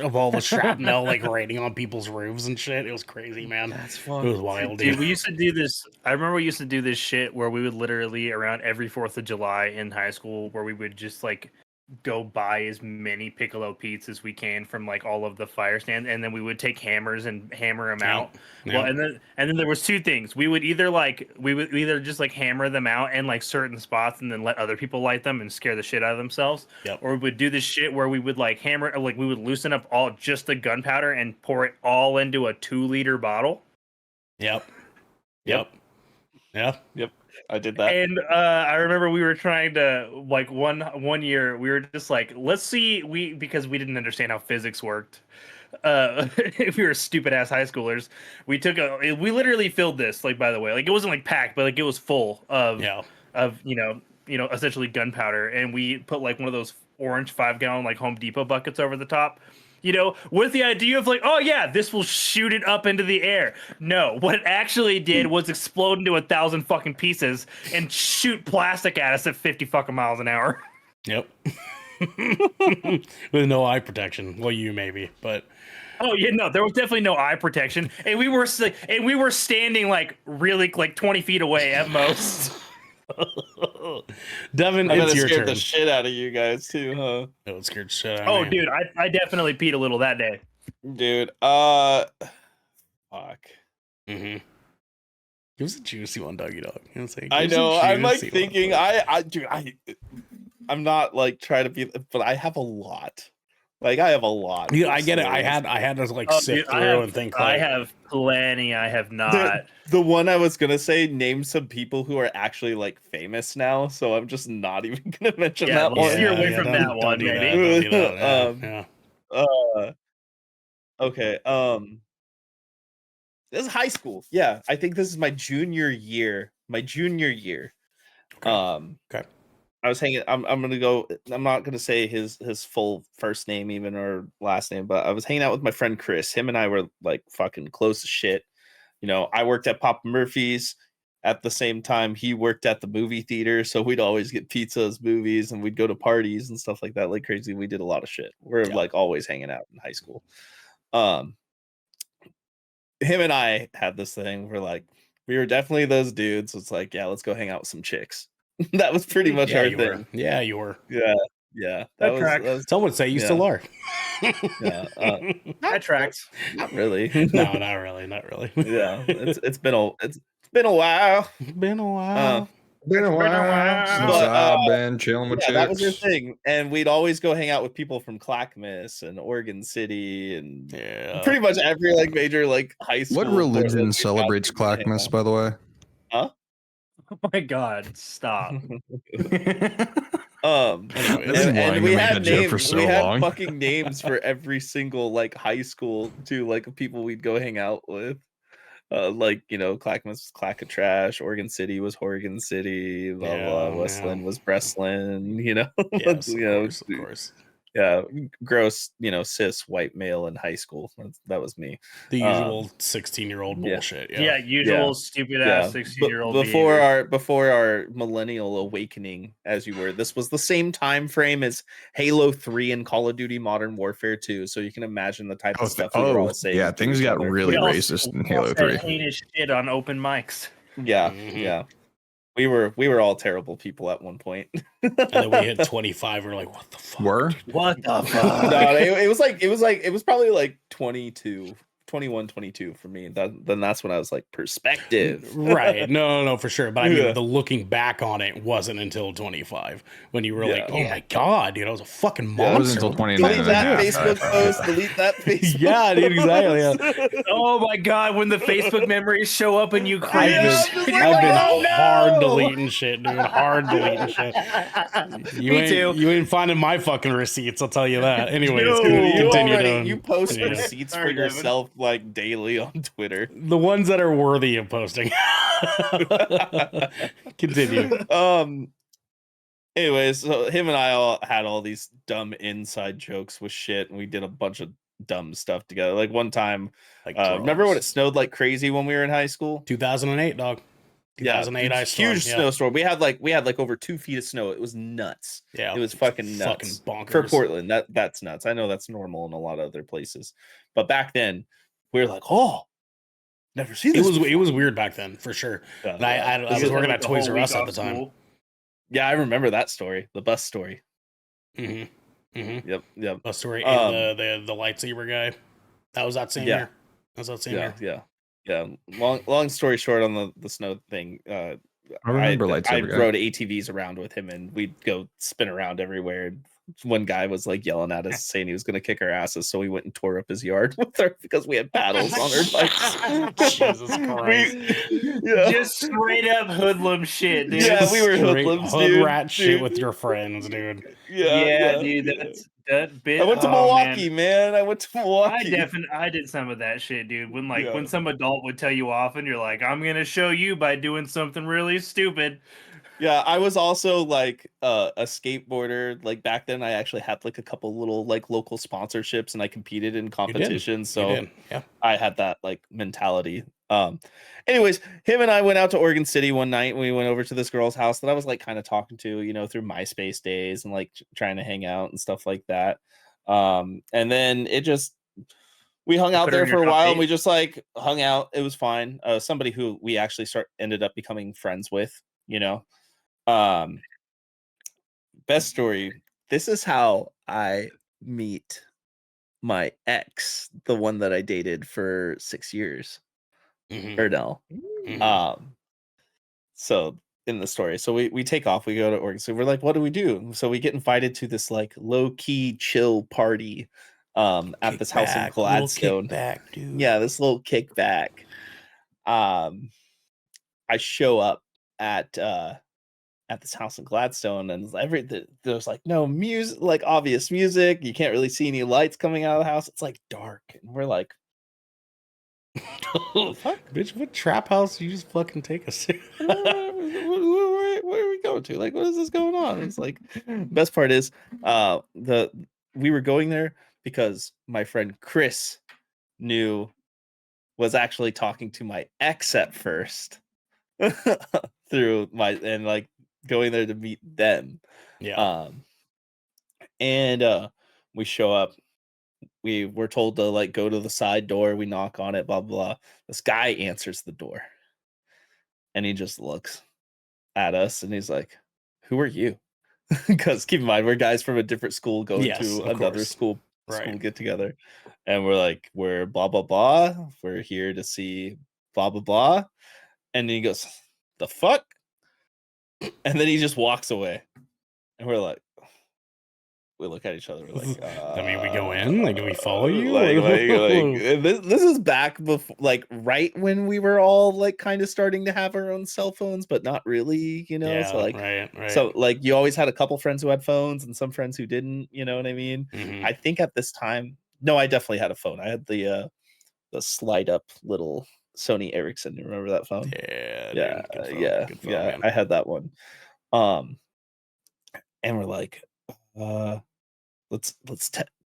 of all the shrapnel like raining on people's roofs and shit. It was crazy, man. That's It fun. was wild, Dude, dude. we used to do this. I remember we used to do this shit where we would literally around every 4th of July in high school, where we would just like go buy as many Piccolo Pete's as we can from like all of the fire stands, and then we would take hammers and hammer them out. Yeah. Well, and then there was two things. We would either just like hammer them out in like certain spots and then let other people light them and scare the shit out of themselves. Yep. Or we would do this shit where we would like hammer, like we would loosen up all just the gunpowder and pour it all into a 2-liter bottle. Yep. Yep. Yeah. I did that. And I remember we were trying to like one year we were just like, let's see, because we didn't understand how physics worked. If we were stupid ass high schoolers, we literally filled this, like, by the way, like it wasn't like packed, but like it was full of you know essentially gunpowder, and we put like one of those orange 5-gallon like Home Depot buckets over the top. With the idea of like, oh yeah, this will shoot it up into the air. No, what it actually did was explode into 1,000 fucking pieces and shoot plastic at us at 50 fucking miles an hour. Yep. With no eye protection. Well, you maybe, but Oh yeah, no, there was definitely no eye protection, and we were standing like really like 20 feet away at most. Devin, I bet it's it your scared turn. the shit out of you guys too, huh? It scared the shit out of Oh, me. dude, I definitely peed a little that day. Dude, fuck. Mm-hmm. It was a juicy one, doggy dog. You know what I'm saying? I It was a know. I'm like juicy one, thinking. but- I'm not like trying to be, but I have a lot. Like I have a lot. Yeah, of I get it. I stories. had to like Oh, sift dude, through and think. I Like, have plenty. I have not. The one I was gonna say, name some people who are actually like famous now. So I'm just not even gonna mention Yeah, that let's one. steer away yeah, from don't- that don't one, do maybe. Don't do that. Yeah, yeah. Okay. This is high school. Yeah, I think this is my junior year. Okay. Okay. I was hanging. I'm gonna go. I'm not gonna say his full first name even or last name, but I was hanging out with my friend Chris. Him and I were like fucking close as shit. I worked at Papa Murphy's at the same time he worked at the movie theater, so we'd always get pizzas, movies, and we'd go to parties and stuff like that, like crazy. We did a lot of shit. We're like always hanging out in high school. Him and I had this thing. We were definitely those dudes. It's like, yeah, let's go hang out with some chicks. That was pretty much our you thing. were. Yeah, you were. Yeah. That tracks. Some would say you still are. Yeah, That tracks. not really. No, not really. Not really. Yeah, it's been a while. Been a while. Been a while since But, I've been chilling with yeah, that was your chicks. thing. And we'd always go hang out with people from Clackamas and Oregon City and Yeah. pretty much every like major like high school. What in Portland religion we'd celebrates have to hang Clackamas, out. by the way? Huh? Oh my god, stop. Anyways. I've been wanting and to we make had that joke for names. so We had long. fucking names for every single like high school to like people we'd go hang out with. Like Clackamas was Clackatrash, Oregon City was Horgan City, blah blah. Yeah, Westland yeah. was Breslin. Yes, of you know, course, of course. yeah, gross, cis white male in high school. That was me. The usual 16-year-old yeah. bullshit. Yeah, usual stupid ass 16-year-old before our millennial awakening, as you were. This was the same time frame as Halo 3 and Call of Duty Modern Warfare 2. So you can imagine the type of stuff we were all saying. Yeah, to things each got other. really racist in Halo 3. Heinous shit on open mics. Yeah, Mhm. yeah. We were all terrible people at one point. And then we hit 25. We're like, what the fuck? What the fuck? No, it was probably like 22, 21, 22 for me. Then that's when I was like, perspective. Right. No, for sure. But I mean, Yeah. the looking back on it wasn't until 25 when you were Yeah. like, oh my God, dude, I was a fucking Yeah, it was monster. until What the 29 Delete and a that half. Facebook post. Delete that Facebook. Yeah, dude, exactly. Yeah. Oh my god, when the Facebook memories show up and you I've cringe. been, You're I've like, been "Oh, no!" hard deleting shit, dude. Hard deleting shit. Me too. You ain't finding my fucking receipts, I'll tell you that. Anyways, Dude, continue you post Yeah. receipts for Sorry, Devin. yourself like daily on Twitter. The ones that are worthy of posting. Continue. Anyways, so him and I all had all these dumb inside jokes with shit, and we did a bunch of dumb stuff together. Like one time, Like remember when it drugs. snowed like crazy when we were in high school? 2008, dog. 2008 yeah, ice storm. huge Yeah. snowstorm. We had like over 2 feet of snow. It was nuts. Yeah, It was fucking nuts. bonkers For Portland. That's nuts. I know that's normal in a lot of other places, but back then we were like, oh, never seen this. It was weird back then for sure. Yeah, And I was working at Toys R Us at the time. yeah, I remember that story, the bus story. Mm-hmm. Mm-hmm. Yep. A story and the lightsaber guy. That was that same Yeah. year. That was that same year. Yeah. Long story short on the snow thing. I remember I lightsaber guy. rode ATVs around with him, and we'd go spin around everywhere. One guy was like yelling at us, saying he was going to kick our asses, so we went and tore up his yard with her because we had paddles on our bikes. Jesus Christ. Yeah. Just straight up hoodlum shit, dude. Yeah, we were Straight hoodlums, hood dude. rat shit with your friends, dude. Yeah, dude. That bit. I went to oh, Milwaukee, man. I went to Milwaukee. I did some of that shit, dude. When Yeah. when some adult would tell you off, and you're like, "I'm gonna show you by doing something really stupid." Yeah, I was also like a skateboarder. Like back then, I actually had like a couple little like local sponsorships, and I competed in competitions. So Yeah. I had that like mentality. Anyways, him and I went out to Oregon City one night, and we went over to this girl's house that I was like kind of talking to, through MySpace days and like trying to hang out and stuff like that. And then we hung out Put her there in your for a top while, eight? and we just like hung out. It was fine. Somebody who we actually ended up becoming friends with, best story. This is how I meet my ex, the one that I dated for 6 years, Mhm. Ernell. Mhm. So in the story, so we take off, we go to Oregon. So we're like, what do we do? So we get invited to this like low-key chill party at this house in Gladstone. Back, dude. Yeah, this little kickback. I show up at this house in Gladstone, and there's like no music, like obvious music. You can't really see any lights coming out of the house. It's like dark, and we're like, Fuck, bitch, what trap house you just fucking take us to? where are we going to? Like, what is this going on? It's like, best part is, we were going there because my friend Chris was actually talking to my ex at first through and like going there to meet them. Yeah. And we show up. We were told to like go to the side door. We knock on it, blah, blah. This guy answers the door, and he just looks at us, and he's like, who are you? Because keep in mind, we're guys from a different school going Yes, to of another course. school Right. get together. And we're like, we're blah, blah, blah. We're here to see blah, blah, blah. And he goes, the fuck? And then he just walks away. And we're like, we look at each other. We're like, I mean, we go in. Like, do we follow you? and this is back before, like, right when we were all like kind of starting to have our own cell phones, but not really, you know. Yeah, so like, right. so like, you always had a couple friends who had phones and some friends who didn't. You know what I mean? Mhm. I think at this time, no, I definitely had a phone. I had the slide up little Sony Ericsson. You remember that phone? Yeah, dude, Yeah, good phone, yeah, good phone, yeah. man. I had that one. And we're like, let's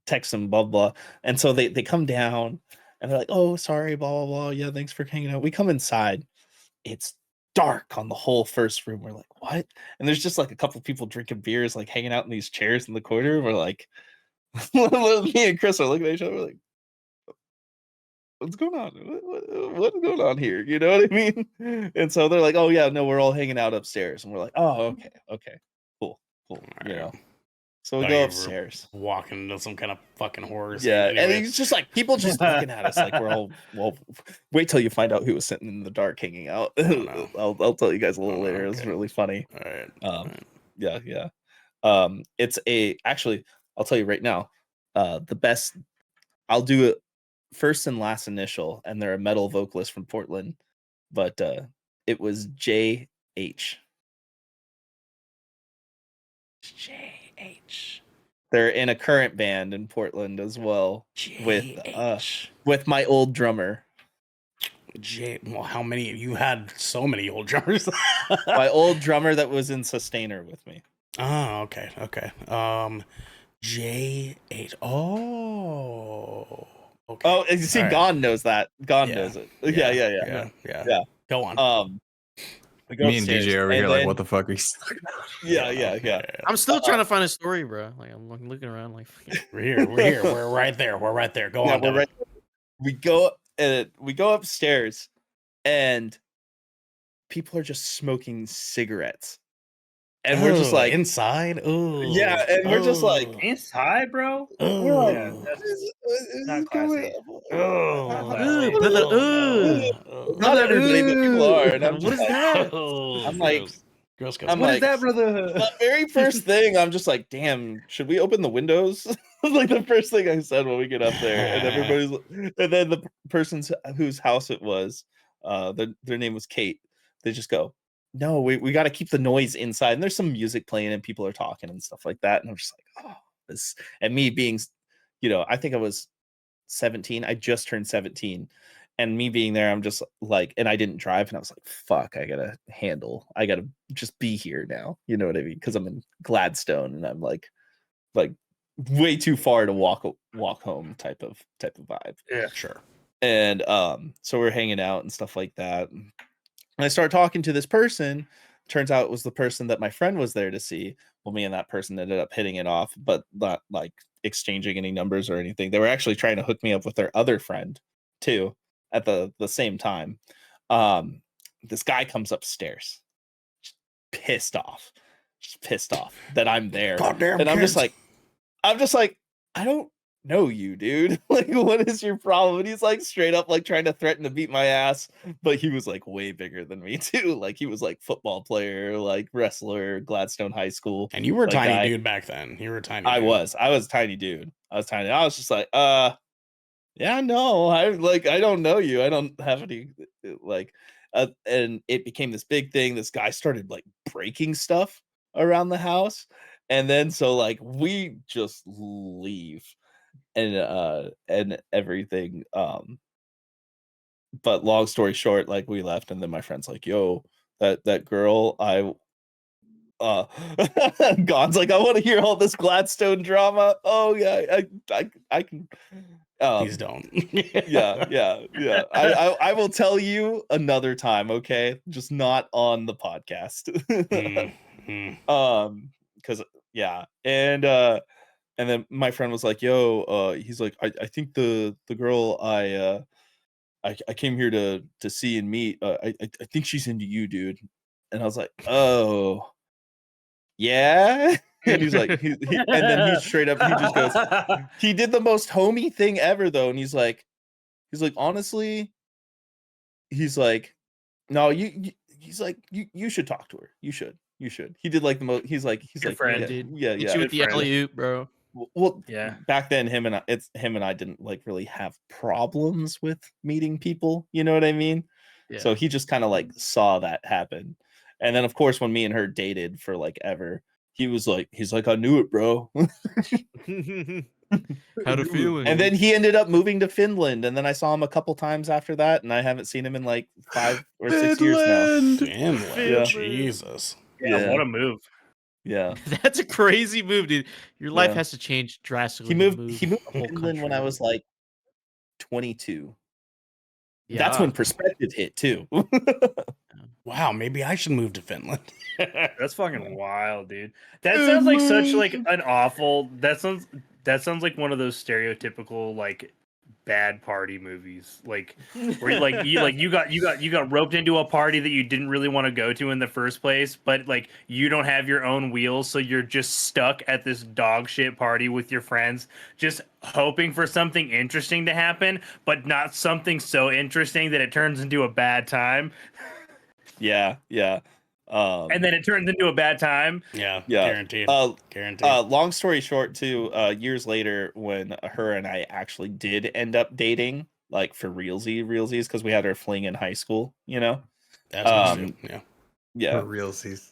text them, blah blah. And so they come down and they're like, oh, sorry, blah blah blah. Yeah, thanks for hanging out. We come inside. It's dark on the whole first room. We're like, what? And there's just like a couple people drinking beers, like hanging out in these chairs in the corner. We're like, me and Chris are looking at each other. We're like, what's going on? What's going on here? You know what I mean? And so they're like, oh yeah, no, we're all hanging out upstairs. And we're like, oh, okay, cool. You know. So we Thought go you were upstairs. Walking into some kind of fucking horror scene. Yeah, Anyway. and it's just like people just looking at us like we're all, well, wait till you find out who was sitting in the dark hanging out. no. I'll tell you guys a little Oh, later. It was okay. really funny. All right. Yeah. It's actually, I'll tell you right now, the best, I'll do it first and last initial, and they're a metal vocalist from Portland, but it was JH. JH. They're in a current band in Portland as well JH. with my old drummer. Well, how many? You had so many old drummers. My old drummer that was in Sustainer with me. Oh, okay. JH. Oh. Okay. Oh, you see, All right. Gon knows that. Gon knows it. Yeah. Yeah. Go on. We go Me and upstairs, DJ over and here, like, then- what the fuck are you talking about? Yeah. I'm still trying to find a story, bro. Like I'm looking around, like fucking- We're here. We're right there. Go Yeah, on. we're Devin. right. We go upstairs, and people are just smoking cigarettes, and we're just Oh, like, inside. Oh, yeah, and we're just like, Inside, bro. oh, Yeah, that's not Not classy. oh, Not everybody, but people are. And I'm What just is like, that? I'm like, gross. I'm What is like, that, brother? the very first thing, I'm just like, damn, should we open the windows? Like the first thing I said when we get up there, and then the person's whose house it was, their name was Kate. They just go, no, we got to keep the noise inside. And there's some music playing and people are talking and stuff like that. And I'm just like, oh, this. And me being, I think I was 17. I just turned 17. And me being there, I'm just like, and I didn't drive. And I was like, fuck, I got to just be here now. You know what I mean? Because I'm in Gladstone and I'm like way too far to walk home type of vibe. Yeah, Sure. And so we're hanging out and stuff like that. And I start talking to this person. Turns out it was the person that my friend was there to see. Well, me and that person ended up hitting it off, but not like exchanging any numbers or anything. They were actually trying to hook me up with their other friend too at the same time. This guy comes upstairs, just pissed off that I'm there. Goddamn and I'm kids. just like, I don't know you, dude. Like, what is your problem? And he's like straight up like trying to threaten to beat my ass, but he was like way bigger than me too. Like he was like football player, like wrestler, Gladstone High School. And you were a like, tiny guy. dude back then. You were a tiny. I dude. was a tiny dude. I was tiny. I was just like, yeah, no, I don't know you. I don't have any like, and it became this big thing. This guy started like breaking stuff around the house, and then so like we just leave and everything. But long story short, like we left, and then my friend's like, yo, that girl, God's like, I want to hear all this Gladstone drama. Oh yeah, I can. Please don't. Yeah. I will tell you another time, okay? Just not on the podcast. Because yeah, and then my friend was like, yo, he's like, I think the girl I came here to see and meet, I think she's into you, dude. And I was like, oh yeah. And he's like, and then he's straight up, he just goes, he did the most homey thing ever though, and he's like honestly, he's like, no, you should talk to her. You should. You should. He did like the most. He's like Good friend, yeah, dude. yeah, Hit yeah. you with the friend. alley-oop, bro. Well, Yeah. back then him and I didn't like really have problems with meeting people. You know what I mean? Yeah. So he just kind of like saw that happen, and then of course when me and her dated for like ever, he's like, I knew it, bro. Had a feeling. And then he ended up moving to Finland, and then I saw him a couple times after that, and I haven't seen him in like 5 or 6 years now. Finland. Yeah. Jesus. Yeah, what a move. Yeah. That's a crazy move, dude. Your life Yeah. has to change drastically. He to moved move to a whole Finland when I country. was like 22. Yeah. That's when perspective hit too. Wow, maybe I should move to Finland. That's fucking wild, dude. That sounds like such like an awful. That sounds like one of those stereotypical like bad party movies, like where you got roped into a party that you didn't really want to go to in the first place, but like you don't have your own wheels, so you're just stuck at this dog shit party with your friends, just hoping for something interesting to happen, but not something so interesting that it turns into a bad time. Yeah. And then it turns into a bad time. Yeah, Yeah. guaranteed. Guaranteed. Long story short, too, years later, when her and I actually did end up dating, like for realsies, because we had our fling in high school, you know? That's awesome. Yeah. For realsies.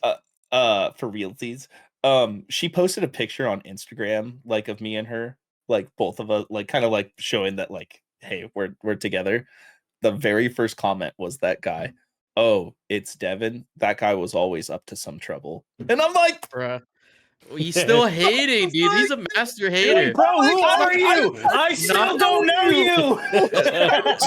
For realsies. She posted a picture on Instagram, like of me and her, like both of us, like kind of like showing that, like, hey, we're together. The very first comment was that guy. Oh, it's Devin. That guy was always up to some trouble. And I'm like, Bruh. Well, he's still hating, dude. He's a master hater. Bro, who are you? I still don't know you.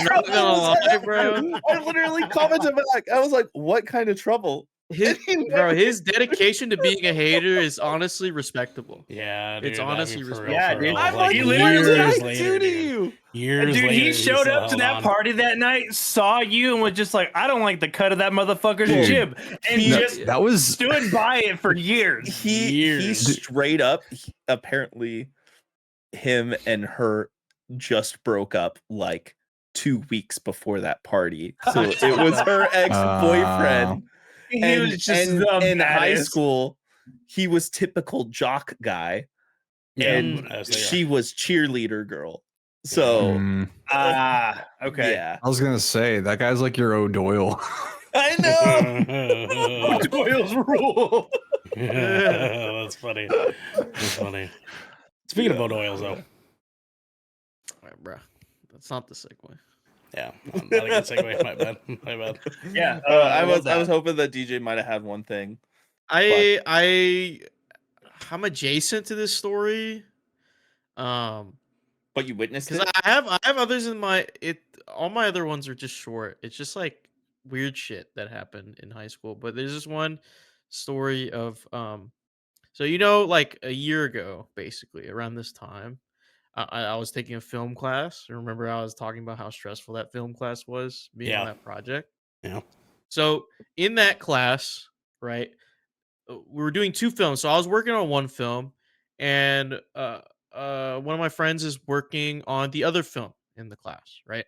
Not gonna lie, bro. I literally commented back. I was like, what kind of trouble? His dedication to being a hater is honestly respectable. Yeah, dude, It's I mean, honestly for respectable. real, Yeah, for dude. real. I'm Like, like, what did I years do later, to dude. Years Dude, later, he showed still up to held that on. party that night, saw you, and was just like, I don't like the cut of that motherfucker's Dude, jib. And he- just That was stood by it for years. He Years. straight up, apparently, him and her just broke up like 2 weeks before that party. So it was her ex-boyfriend. He And was just and the in high baddest. school, he was typical jock guy, and as they are. she was cheerleader girl. So Okay. yeah, I was gonna say that guy's like your O'Doyle. I know. Doyle's rule. That's funny. That's funny. Speaking of oils, though, All right, bro. That's not the segue. yeah, not a good segue. My bad. My bad. Yeah. I was that. hoping that DJ might have had one thing. I'm adjacent to this story. But you witnessed Because it. I have others in my all my other ones are just short. It's just like weird shit that happened in high school. But there's this one story of so like a year ago, basically around this time, I was taking a film class. Remember, I was talking about how stressful that film class was being on Yeah. that project. Yeah. So in that class, right, we were doing 2 films. So I was working on one film, and one of my friends is working on the other film in the class, right?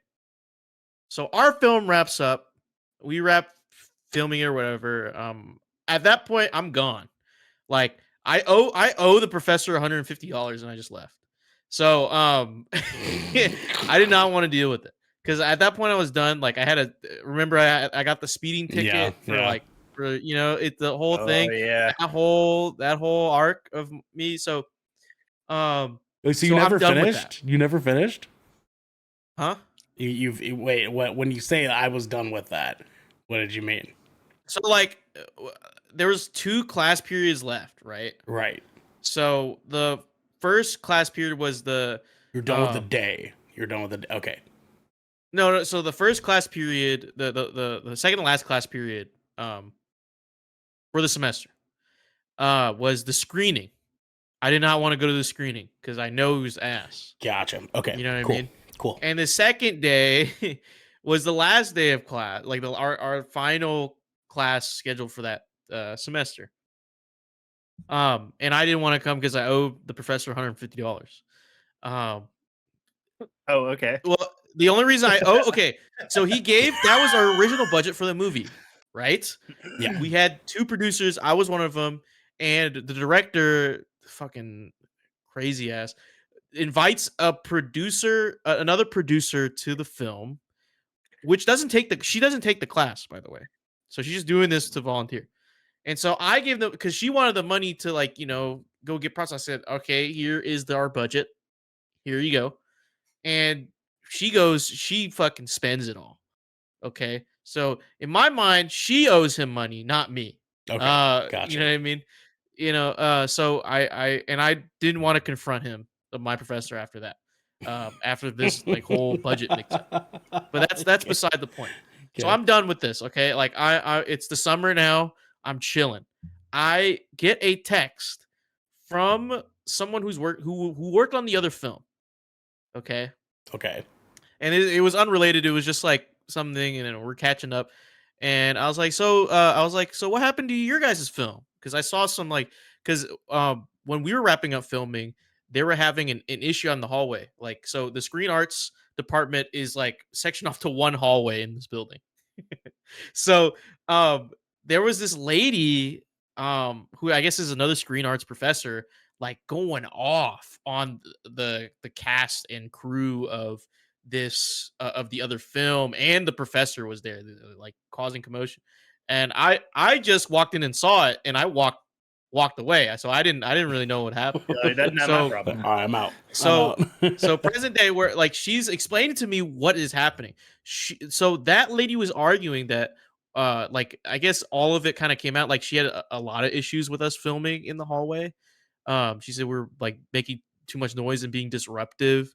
So our film wraps up. We wrap filming or whatever. At that point, I'm gone. Like I owe the professor $150, and I just left. So I did not want to deal with it because at that point I was done. Like I had I got the speeding ticket for the whole thing. Yeah. That whole arc of me. So So you So never I'm done with finished? You never finished? huh? Wait. When you say I was done with that, what did you mean? So like there was 2 class periods left, right? Right. So the first class period was You're done with the day. You're done with the okay. no. So the first class period, the second to last class period, for the semester, was the screening. I did not want to go to the screening because I know it was ass. Gotcha. Okay. You know what cool. I mean? Cool. And the second day was the last day of class, like our final class scheduled for that semester. And I didn't want to come because I owe the professor $150. Oh, okay. Well, the only reason okay, so that was our original budget for the movie. right? Yeah. We had 2 producers. I was one of them, and the director, fucking crazy ass, invites another producer to the film, which she doesn't take the class, by the way. So she's just doing this to volunteer. And so I gave them, because she wanted the money to like, go get props. I said, okay, here is our budget. Here you go. And she fucking spends it all. Okay. So in my mind, she owes him money, not me. Okay. You know what I mean? So I didn't want to confront him, my professor, after that. After this like whole budget mix up. But that's beside the point. So Okay. I'm done with this. Okay. Like it's the summer now. I'm chilling. I get a text from someone who worked on the other film. Okay. Okay. And it was unrelated. It was just like something, and then we're catching up. And I was like, so what happened to your guys' film? Because I saw some because when we were wrapping up filming, they were having an issue on the hallway. Like, so the screen arts department is like sectioned off to one hallway in this building. So there was this lady who I guess is another screen arts professor, like going off on the cast and crew of this of the other film, and the professor was there, like causing commotion. And I just walked in and saw it, and I walked away. So I didn't really know what happened. That's not my problem. All right, I'm out. So I'm out. so present day, where like she's explaining to me what is happening. So that lady was arguing that like I guess all of it kind of came out, like she had a lot of issues with us filming in the hallway. She said we're like making too much noise and being disruptive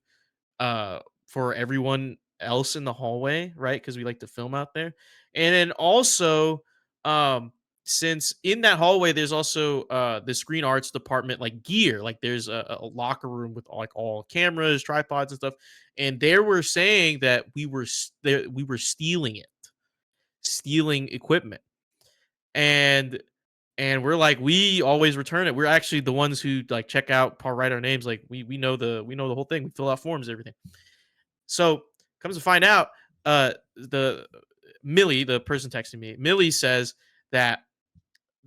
for everyone else in the hallway, right? Because we like to film out there. And then also since in that hallway there's also the screen arts department like gear, like there's a locker room with all cameras, tripods and stuff, and they were saying that we were stealing equipment. And we're like, we always return it. We're actually the ones who like check out, write our names, like we know the whole thing. We fill out forms, everything. So comes to find out, the Millie, the person texting me, Millie says that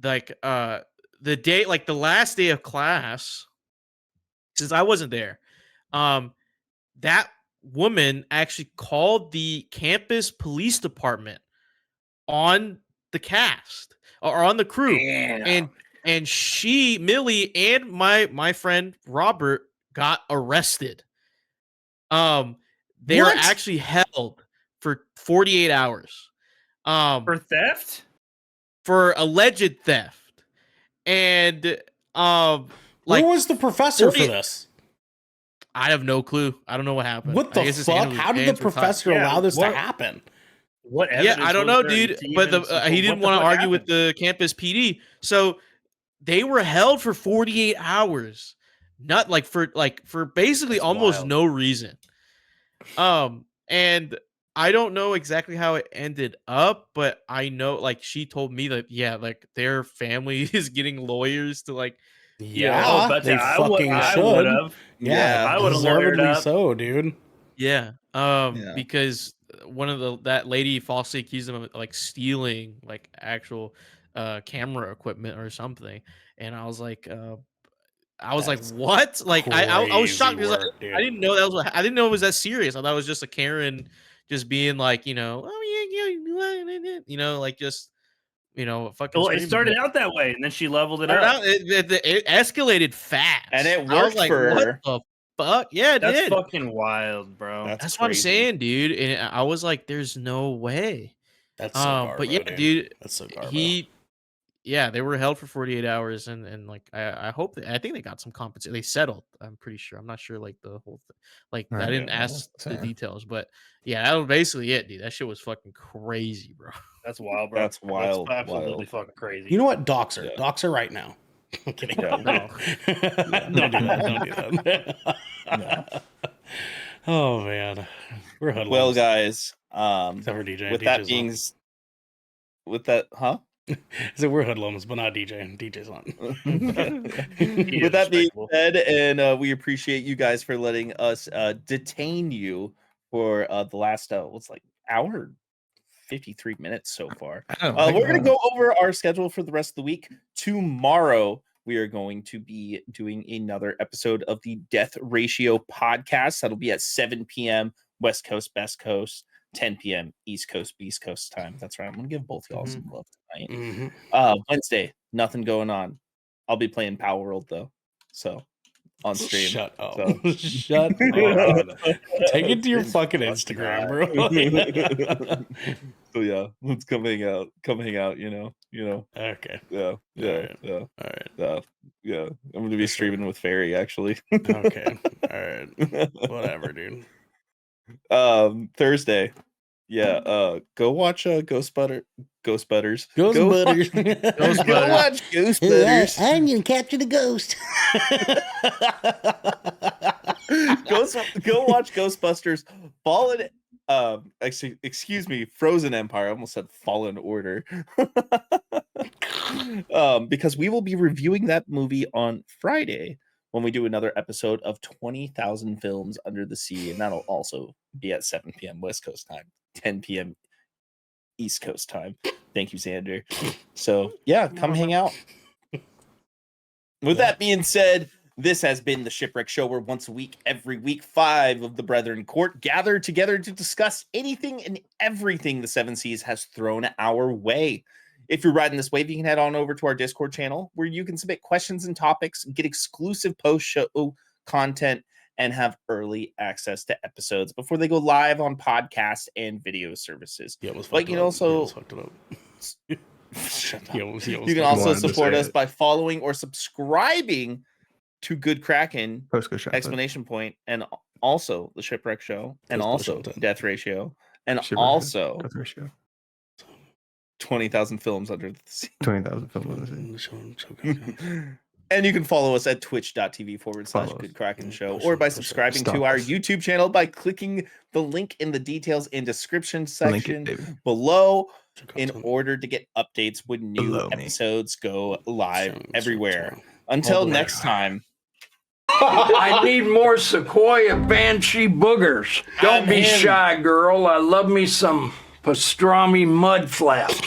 like the day, like the last day of class, since I wasn't there, that woman actually called the campus police department on the cast or on the crew. Damn. And Millie and my friend Robert got arrested. They were What? actually held for 48 hours. For theft? For alleged theft. And Where was the professor for this? I have no clue. I don't know what happened. What the fuck? How did the professor allow this to happen? What Yeah, evidence I don't was know, there dude. to But even he didn't want to argue with happened? the campus PD, so they were held for 48 hours, not like for basically That's almost wild. no reason. And I don't know exactly how it ended up, but I know like she told me that like their family is getting lawyers to like Yeah, Oh, but they I fucking would should. have. Yeah, I would've lawyered deservedly up. so, dude. Yeah. Yeah. Because one of that lady falsely accused them of like stealing like actual camera equipment or something. And I was like, That's what? Like I was shocked crazy because work, dude. I didn't know that was I didn't know it was that serious. I thought it was just a Karen just being like, oh yeah, like just fucking. Well, it screaming. started out that way, and then she leveled it Started up. out- it escalated fast, And it I was worked like, for what her. the fuck? Yeah, it That's did. fucking wild, bro. That's what I'm crazy. saying, dude. And I was like, "There's no way." That's so garbo, But yeah, dude. That's so garbo. They were held for 48 hours, and like I hope I think they got some compensation. They settled. I'm pretty sure. I'm not sure like the whole thing. Like I Right, didn't yeah, ask the same. details, but yeah, that was basically it, dude. That shit was fucking crazy, bro. That's wild, bro. That's wild, That's absolutely wild. fucking crazy. You know what? Dox her. Yeah. Dox her right now. I'm kidding. Yeah, no. Don't do that. Don't do that. Oh man, we're hoodlums. Well, guys, except for DJ. with DJ's that on. being, with that, huh? So we're hoodlums, but not DJ. DJ's on. With that being Disrespectful. said, and we appreciate you guys for letting us detain you for the last what's like hour 53 minutes so far. Oh, We're going to go over our schedule for the rest of the week. Tomorrow, we are going to be doing another episode of the Death Ratio podcast. That'll be at 7 p.m. West Coast, Best Coast, 10 p.m. East Coast, Beast Coast time. That's right. I'm going to give both y'all some love tonight. Wednesday, nothing going on. I'll be playing Power World, though. So, on stream. Shut up. So. Shut up. Take it to your fucking Instagram, bro. So yeah, let's come hang out. Come hang out, you know. Okay. Yeah. All right. Yeah. I'm gonna be streaming with Fairy actually. Okay. All right. Whatever, dude. Thursday. Yeah, go watch Ghost Butters. Ghost Butters. Go watch Ghost Butters. I'm gonna capture the ghost. Go watch Ghostbusters Fallen excuse me, Frozen Empire. I almost said Fallen Order. Because we will be reviewing that movie on Friday when we do another episode of 20,000 Films Under the Sea, and that'll also be at 7 p.m. West Coast time, 10 p.m. East Coast time. Thank you, Xander. So yeah, come hang out. With that being said, this has been the Shipwreck Show, where once a week, every week, 5 of the Brethren Court gather together to discuss anything and everything the Seven Seas has thrown our way. If you're riding this wave, you can head on over to our Discord channel, where you can submit questions and topics, get exclusive post-show content, and have early access to episodes before they go live on podcast and video services. But you can also... Shut up. You can also support us by following or subscribing to Good Kraken, Explanation Point, and also the Shipwreck Show, and also Death Ratio, and also 20,000 Films Under the Sea. 20,000 Films Under the Sea. And you can follow us at twitch.tv/Good Kraken Show, or by subscribing to our YouTube channel by clicking the link in the details and description section below in order to get updates when new episodes go live everywhere. Until next time. I need more Sequoia Banshee boogers. Don't be shy, girl. I love me some pastrami mud flaps.